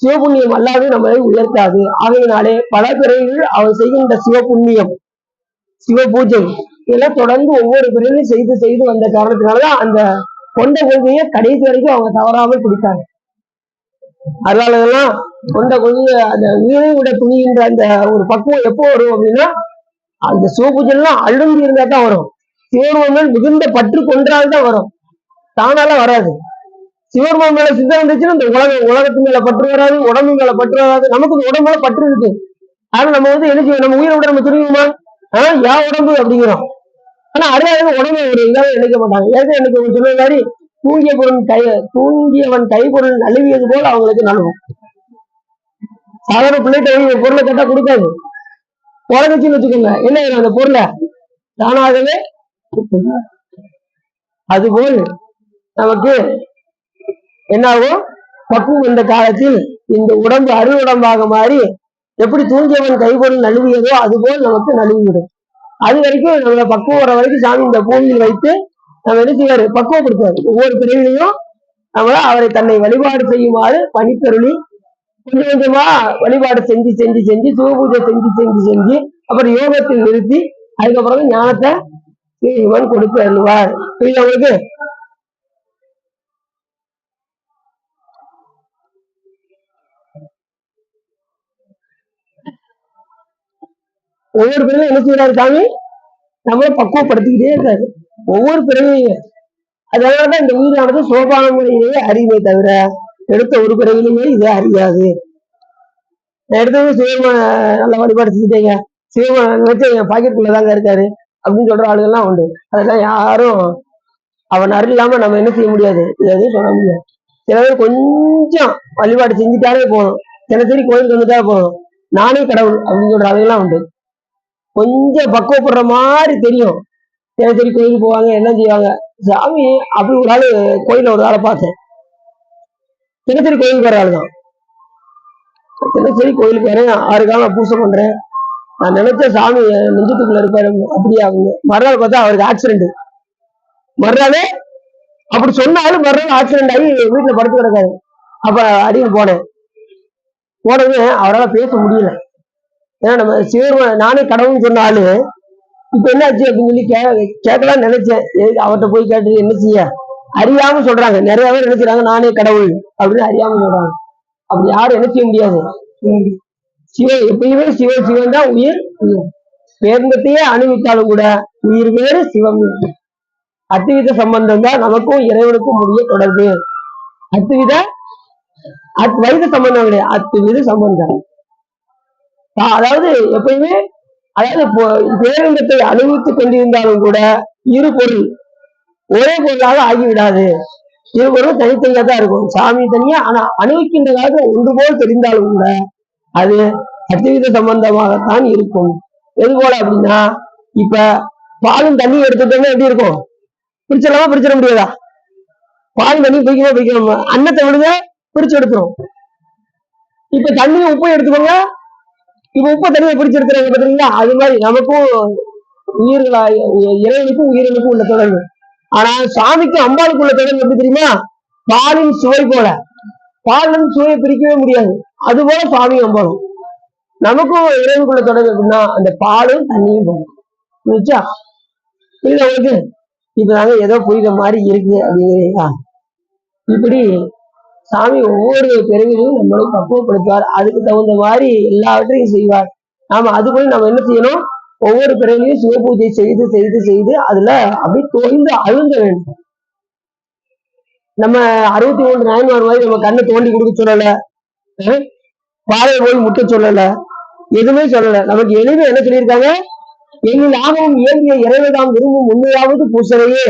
சிவபுண்ணியம் அல்லாது நம்மளை உயர்த்தாது. ஆகையினாலே பல பிறவிகள் அவர் செய்கின்ற சிவ புண்ணியம், சிவ பூஜை இதெல்லாம் தொடர்ந்து ஒவ்வொரு பிறவிலும் செய்து செய்து வந்த காரணத்தினாலதான் அந்த கொண்ட கொள்கையை கடைசி வரைக்கும் அவங்க தவறாமல் பிடித்தாங்க. அதனாலதான் கொண்ட கொள்கையை அந்த உயிரை விட துணிகின்ற அந்த ஒரு பக்குவம் எப்போ வரும் அப்படின்னா அந்த சிவபூஜை எல்லாம் அழுந்தி இருந்தா தான் வரும். சிவபெருமான் மிகுந்த பற்று கொன்றால்தான் வரும், தானால வராது. சிவபெருமான் மேல சித்தம் வந்துச்சுன்னா இந்த உலகத்து மேல பற்று வராது, உடம்பு மேல பற்று வராது. நமக்கு இந்த உடம்புல பற்று இருக்கு. ஆனா நம்ம வந்து என்ன செய்வோம்? நம்ம உயிரை விட நம்ம துணியுமா? யா உடம்பு அப்படிங்கிறோம். ஆனா அறியாத உடம்பு ஒரு இதாக நினைக்க மாட்டாங்க. ஏற்கனவே எனக்கு சொன்ன மாதிரி தூங்கியவன் கைப்பொருள் நழுவியது போல் அவங்களுக்கு நழுவும். சாதாரண பிள்ளைகிட்ட பொருளை கேட்டா கொடுக்காது, உலகச்சின்னு வச்சுக்கோங்க, என்ன அந்த பொருளை தானாகவே. அதுபோல் நமக்கு என்னாகும்? பக்குவம் இந்த காலத்தில் இந்த உடம்பு அரு உடம்பாக மாறி எப்படி தூங்கியவன் கைப்பொருள் நழுவியதோ அதுபோல் நமக்கு நழுவிவிடும். அது வரைக்கும் நம்மளை பக்குவம் வர வரைக்கும் சாமி இந்த பூமியில் வைத்து நம்ம என்ன செய்வாரு? பக்குவப்படுத்துவாரு. ஒவ்வொரு பிரிவிலையும் நம்மள அவரை தன்னை வழிபாடு செய்யுமாறு பணித்தருளி கொஞ்சம் கொஞ்சமா வழிபாடு செஞ்சு செஞ்சு செஞ்சு சிவபூஜை செஞ்சு செஞ்சு செஞ்சு அப்புறம் யோகத்தில் நிறுத்தி அதுக்கப்புறம் ஞானத்தை இவன் கொடுத்து அருள்வார். புரியுது அவங்களுக்கு? ஒவ்வொரு பிறவையும் என்ன செய்யறாரு சாமி? நம்மளை பக்குவப்படுத்திக்கிட்டே இருக்காரு ஒவ்வொரு பிறவையும். அதனாலதான் இந்த உயிரானது சோபான முறையிலேயே அறிவை தவிர எடுத்த ஒரு பிறவிலேயே இதை அறியாது. நான் எடுத்தது சிவபெருமான நல்லா வழிபாடு செஞ்சுட்டேங்க, சிவபெருமான நினைச்சு என் பாக்கெட்டுக்குள்ளதாங்க இருக்காரு அப்படின்னு சொல்ற ஆளுகள்லாம் உண்டு. அதெல்லாம் யாரும் அவன் அருள் இல்லாம நம்ம என்ன செய்ய முடியாது, எதுவும் சொல்ல முடியாது. சில பேர் கொஞ்சம் வழிபாடு செஞ்சுட்டாலே போதும், தினசரி கோயிலுக்கு வந்துட்டா போதும், நானே கடவுள் அப்படின்னு சொல்ற ஆளுகள்லாம் உண்டு. கொஞ்சம் பக்குவப்படுற மாதிரி தெரியும், தினசரி கோயிலுக்கு போவாங்க, என்ன செய்வாங்க. சாமி அப்படி ஒரு ஆளு கோயில ஒரு ஆளை பார்த்தேன், தினசரி கோயிலுக்கு வர ஆளுதான். தினசரி கோயிலுக்கு வரேன், 6 காலம் பூசை பண்றேன், நான் நினைச்ச சாமி நெஞ்சத்துக்குள்ள இருப்பாரு அப்படியே. அவங்க மறுநாள் பார்த்தா அவருக்கு ஆக்சிடென்ட். மறுநாளே அப்படி சொன்னாலும் மறுநாள் ஆக்சிடென்ட் ஆகி வீட்டுல படுத்து கிடக்காரு. அப்ப அடியில் போனேன், போனது அவரால் பேச முடியல. ஏன்னா நம்ம சிவபெருமான் நானே கடவுள்னு சொன்னாலும் இப்ப என்ன ஆச்சு அப்படின்னு சொல்லி கேட்கலாம்னு நினைச்சேன். அவர்கிட்ட போய் கேட்டு என்ன செய்ய, அறியாம சொல்றாங்க நிறைய பேர் நினைக்கிறாங்க நானே கடவுள் அப்படின்னு, அறியாம சொல்றாங்க. அப்படி யாரும் என்ன செய்ய முடியாது. எப்பயுமே சிவன் தான் உயிர். பேர்ந்தத்தையே அனுபவித்தாலும் கூட உயிர் வேறு சிவம். அத்வித சம்பந்தம் தான் நமக்கும் இறைவனுக்கும் முடிய தொடர்பு. அத்வித வைத சம்பந்தம் கிடையாது, அத்வித சம்பந்தம். அதாவது எப்பயுமே, அதாவது பேரின்பத்தை அனுபவித்துக் கொண்டிருந்தாலும் கூட இரு பொருள் ஒரே பொருளாக ஆகிவிடாது. இரு பொருள் தனித்தனியா தான் இருக்கும். சாமி தனியா, ஆனா அனுபவிக்கின்ற காலத்துல ஒன்று போல் தெரிந்தாலும் கூட அது அத்வித சம்பந்தமாகத்தான் இருக்கும். எது போல அப்படின்னா, இப்ப பாலும் தண்ணி எடுத்துட்டோம்னா எப்படி இருக்கும்? பிரிச்சிடலாமா, பிரிச்சிட முடியாதா? பால் தண்ணி பிரிக்கணுமா? அன்னத்தை விடுங்க, பிரிச்சு எடுத்துரும். இப்ப தண்ணியும் உப்பும் எடுத்துக்கோங்க, இப்ப உப்ப தண்ணியை பிரிச்சு எடுத்துறாங்க பாத்தீங்களா? அது மாதிரி நமக்கும் உயிர்களா, இறைவனுக்கும் உயிரினுக்கும் உள்ள தொடர்பு. ஆனா சாமிக்கும் அம்பாளுக்கு உள்ள தொடர்பு எப்படி தெரியுமா? பாலின் சுவை போல. பாலின் சுவையை பிரிக்கவே முடியாது. அது போல சாமி அம்பாளும் நமக்கும் இறைவனுக்குள்ள தொடர்பு எப்படின்னா, அந்த பாலும் தண்ணியும் போகும். புரிச்சா? இல்ல உங்களுக்கு இப்பதாங்க ஏதோ புரியுற மாதிரி இருக்கு அப்படிங்கிறீங்களா? இப்படி சாமி ஒவ்வொரு பிறவிலையும் நம்மளை பக்குவப்படுத்துவார். அதுக்கு தகுந்த மாதிரி எல்லாவற்றையும் செய்வார். நாம அதுக்குள்ள நம்ம என்ன செய்யணும்? ஒவ்வொரு பிறவிலையும் சிவபூஜை செய்து செய்து செய்து அதுல அப்படி தோய்ந்து அழுங்க வேண்டும். நம்ம 63 நாயன்மார் மாதிரி நம்ம கண்ணை தோண்டி கொடுக்க சொல்லல, பாதையை போய் முட்ட சொல்லல, எதுவுமே சொல்லல. நமக்கு எளிமை என்ன சொல்லியிருக்காங்க? எங்கள் ஆகவும் இயங்கிய இறைவதாம் விரும்பும் உண்மையாவது பூசலையே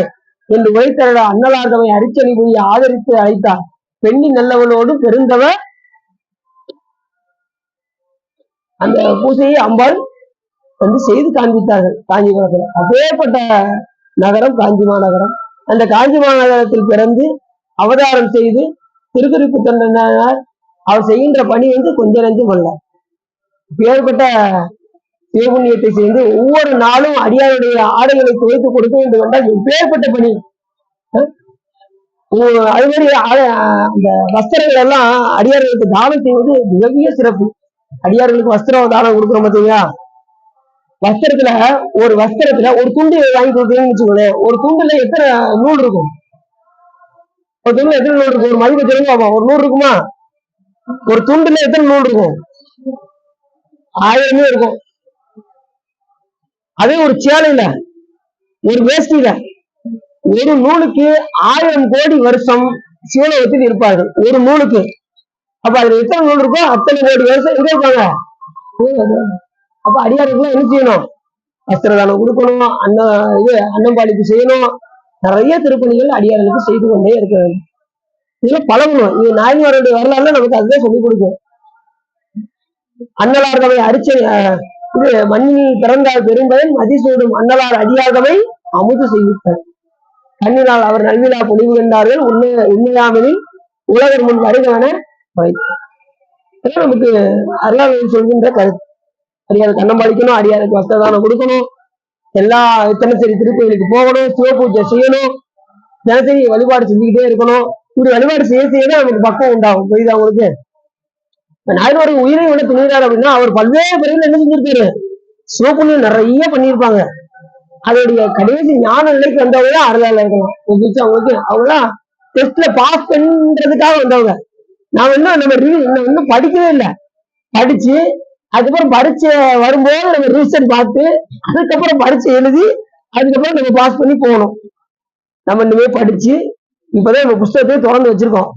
என்று வைத்தர அன்னலார்தமை அரிச்சனை புரிய ஆதரித்து அழைத்தார். பெண்ணின் நல்லவனோடு பெருந்தவ அந்த பூசையை அம்பாள் வந்து செய்து காண்பித்தார்கள் காஞ்சிபுரத்துல. அப்பேற்பட்ட நகரம் காஞ்சி மாநகரம். அந்த காஞ்சி மாநகரத்தில் பிறந்து அவதாரம் செய்து திருக்குறிப்பு தொண்டனார் அவர் செய்கின்ற பணி வந்து கொஞ்சம் நெஞ்சும் அல்ல. பேர்பட்ட சிவபுண்ணியத்தை செய்து ஒவ்வொரு நாளும் அடியாருடைய ஆடைகளை துவைத்து கொடுக்க வேண்டும் என்றால் எப்பேற்பட்ட பணி. அது மாதிரி அந்த வஸ்திரங்கள் எல்லாம் அடியார்களுக்கு தானம் செய்வது மிகப்பெரிய சிறப்பு. அடியார்களுக்கு வஸ்திரம் தானம் கொடுக்குறோம் பார்த்தீங்களா? வஸ்திரத்துல ஒரு துண்டு வாங்கி கொடுக்குறீங்கன்னு வச்சுக்கோங்களேன். ஒரு துண்டுல எத்தனை நூல் இருக்கும்? ஒரு துண்டுல எத்தனை நூல் இருக்கும்? ஒரு மதிப்பு தெரியுமா? ஒரு நூறு இருக்குமா? ஒரு துண்டுல எத்தனை நூல் இருக்கும்? 1000 இருக்கும். அதே ஒரு சேலையில, ஒரு வேஷ்டியில, ஒரு நூலுக்கு 1000 கோடி வருஷம் சிவலோகத்தில் இருப்பார்கள் ஒரு நூலுக்கு. அப்ப அதுல எத்தனை நூல் இருக்கோ அத்தனை கோடி வருஷம் எங்க இருப்பாங்க? அப்ப அடியாருக்கு என்ன செய்யணும்? வஸ்திரதானம் கொடுக்கணும், அன்னம்பாளிப்பு செய்யணும். நிறைய திருப்பணிகள் அடியார்களுக்கு செய்து கொண்டே இருக்க வேண்டும். இதுல பழகணும். இது நாயன்மாருடைய வரலாறுல நமக்கு அதுதான் சொல்லிக் கொடுக்கும். அன்னலார்தவை அரிச்சனை இது மண்ணில் பிறந்தால் பெரும்பயன் மதிசூடும் அன்னலார் அடியாகவை அமுது செய்வித்தார். கண்ணினால் அவர் நல்விழா பொழிவு கண்டார்கள். உண்மையாமெனில் உலகர் முன் வருகவன நமக்கு அருளாளர்கள் சொல்கின்ற கருத்து. அடியாருக்கு அன்னம் பாலிக்கணும், அடியாருக்கு வஸ்திரதானம் கொடுக்கணும், எல்லா தினசரி திருக்கோயிலுக்கு போகணும், சிவபூஜை செய்யணும், தினசரி வழிபாடு செஞ்சுக்கிட்டே இருக்கணும். இப்படி வழிபாடு செய்ய செய்யதான் நமக்கு பக்கம் உண்டாகும். புரியுதா உங்களுக்கு? நாயன்மாருக்கு உயிரை விட துணிகிறார் அப்படின்னா அவர் பல்வேறு பிரிவில் என்ன செஞ்சிருக்காரு? சிவபுண்ணியம் நிறைய பண்ணியிருப்பாங்க. அதோடைய கடைசி ஞான நிலைக்கு வந்தவங்க அருளாளர் இருக்கலாம். அவங்களுக்கு அவங்களாம் டெஸ்ட்ல பாஸ் பண்றதுக்காக வந்தவங்க. நாம இன்னும் படிக்கவே இல்லை. படிச்சு அதுக்கப்புறம் பரீட்சை வரும்போது நம்ம ரிவிஷன் பார்த்து அதுக்கப்புறம் பரீட்சை எழுதி அதுக்கப்புறம் நம்ம பாஸ் பண்ணி போகணும். நம்ம இனிமே படிச்சு இப்பதான் நம்ம புஸ்தகத்தையே திறந்து வச்சிருக்கோம்.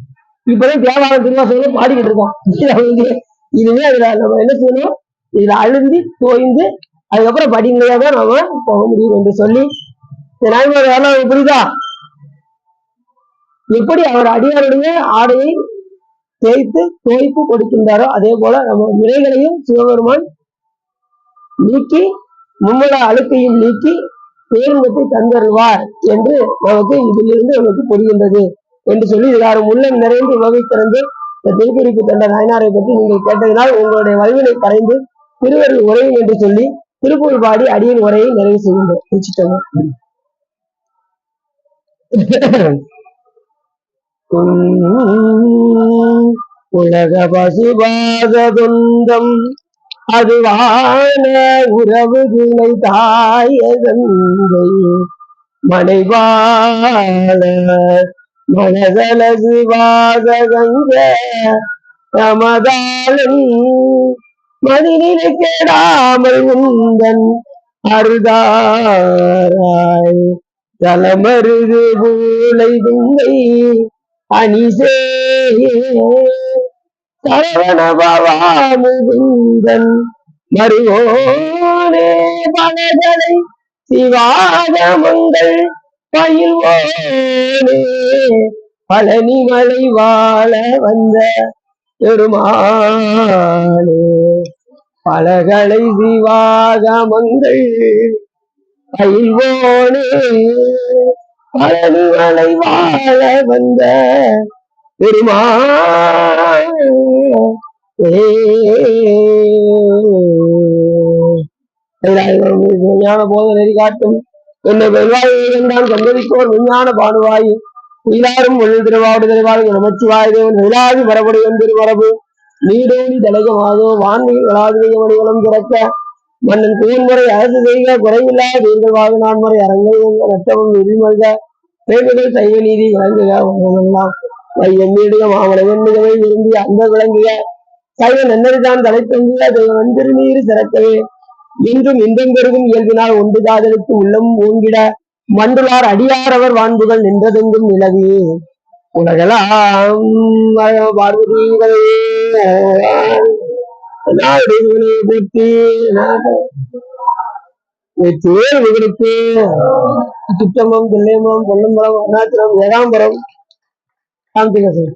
இப்பதான் தேவாரம் திருவாசகம் பாடிக்கிட்டு இருக்கோம். இனிமே அதுல நம்ம என்ன செய்யணும்? இதுல அழுந்தி தோய்ந்து அதுக்கப்புறம் படிநிலையா தான் நாம போக முடியும் என்று சொல்லி நாயன்மார் வரலாறு புரியுதா? எப்படி அவர் அடியாருடைய ஆடையை தேய்த்து தோய்த்து கொடுக்கின்றாரோ அதே போல நம்ம நிறைகளையும் சிவபெருமான் நீக்கி மும்மல அழுக்கையும் நீக்கி பேரின்பத்தை தந்தருவார் என்று நமக்கு இதிலிருந்து நமக்கு புரிகின்றது என்று சொல்லி எல்லாரும் உள்ளம் நிறைந்து உலகை திறந்து திருக்குறிப்பு தந்த நாயனாரை பற்றி நீங்கள் கேட்டதினால் உங்களுடைய வலிவினை கரைந்து திருவருள் உரையும் என்று சொல்லி திருப்பூர் பாடி அடியின் உரையை நிறைவு செய்கின்றோம். உலக பசுபாதொந்தம் அதுவான உறவு துணை தாய தந்தை மனைவாள மனதலது வாதகங்க ரமதாளன் மதிநிலை கேடாமல் உந்தன் அருதாராய் தலமருது பூளை துங்கை அணிசே சரவண பவா முகுந்தன் மருவோனே பலகளை சிவாகமங்கள் பயில்வோனே பழனிமலை வாழ வந்த பெருமானே பலகளை சிவாகமங்கள் பயில்வோனே பழனிமலை வாழ வந்த பெருமானே ஞான போத நெறி காட்டும் என்னை வெள்வாயுதான் சந்ததிக்கோர் விஞ்ஞான பாடுவாயு நீலாரும் ஒழில் திருவாடு திருவாடு நமச்சிவாய தேவன் விழாது மரபுடையன் திருமரபு நீடோடி தலைகமாதோ வான்மையில் வளாது மணிகளும் திறக்க மன்னன் கூன்முறை அரசு செய்க குறைவில்லா தீர்க்கவாது நான்முறை அரங்கை நட்டமும் நிதிமல்க வேண்டுகள் சைவ நீதி விளங்குக உலகமெல்லாம் வையம்மீடிய மாமனவன் மிகவை விரும்பி அந்த விளங்குக சைவ நன்னறிதான் தலைத்தொங்கிய தெய்வன் திருநீர் சிறக்கவே இன்றும் இன்பம் பெருகும் இயல்பினால் ஒன்று காதலுக்கு உள்ளம் ஓங்கிட மண்டுளார் அடியாரவர் வான்புகள் நின்றதெங்கும் நிலவி உலகலாம் பார்வதி போற்றி வெற்றிவேலுக்கு சுற்றமம் தில்லையம்பலம் பொன்னம்பலம் அருணாச்சலம் ஏகாம்பரம் சாந்திகசன்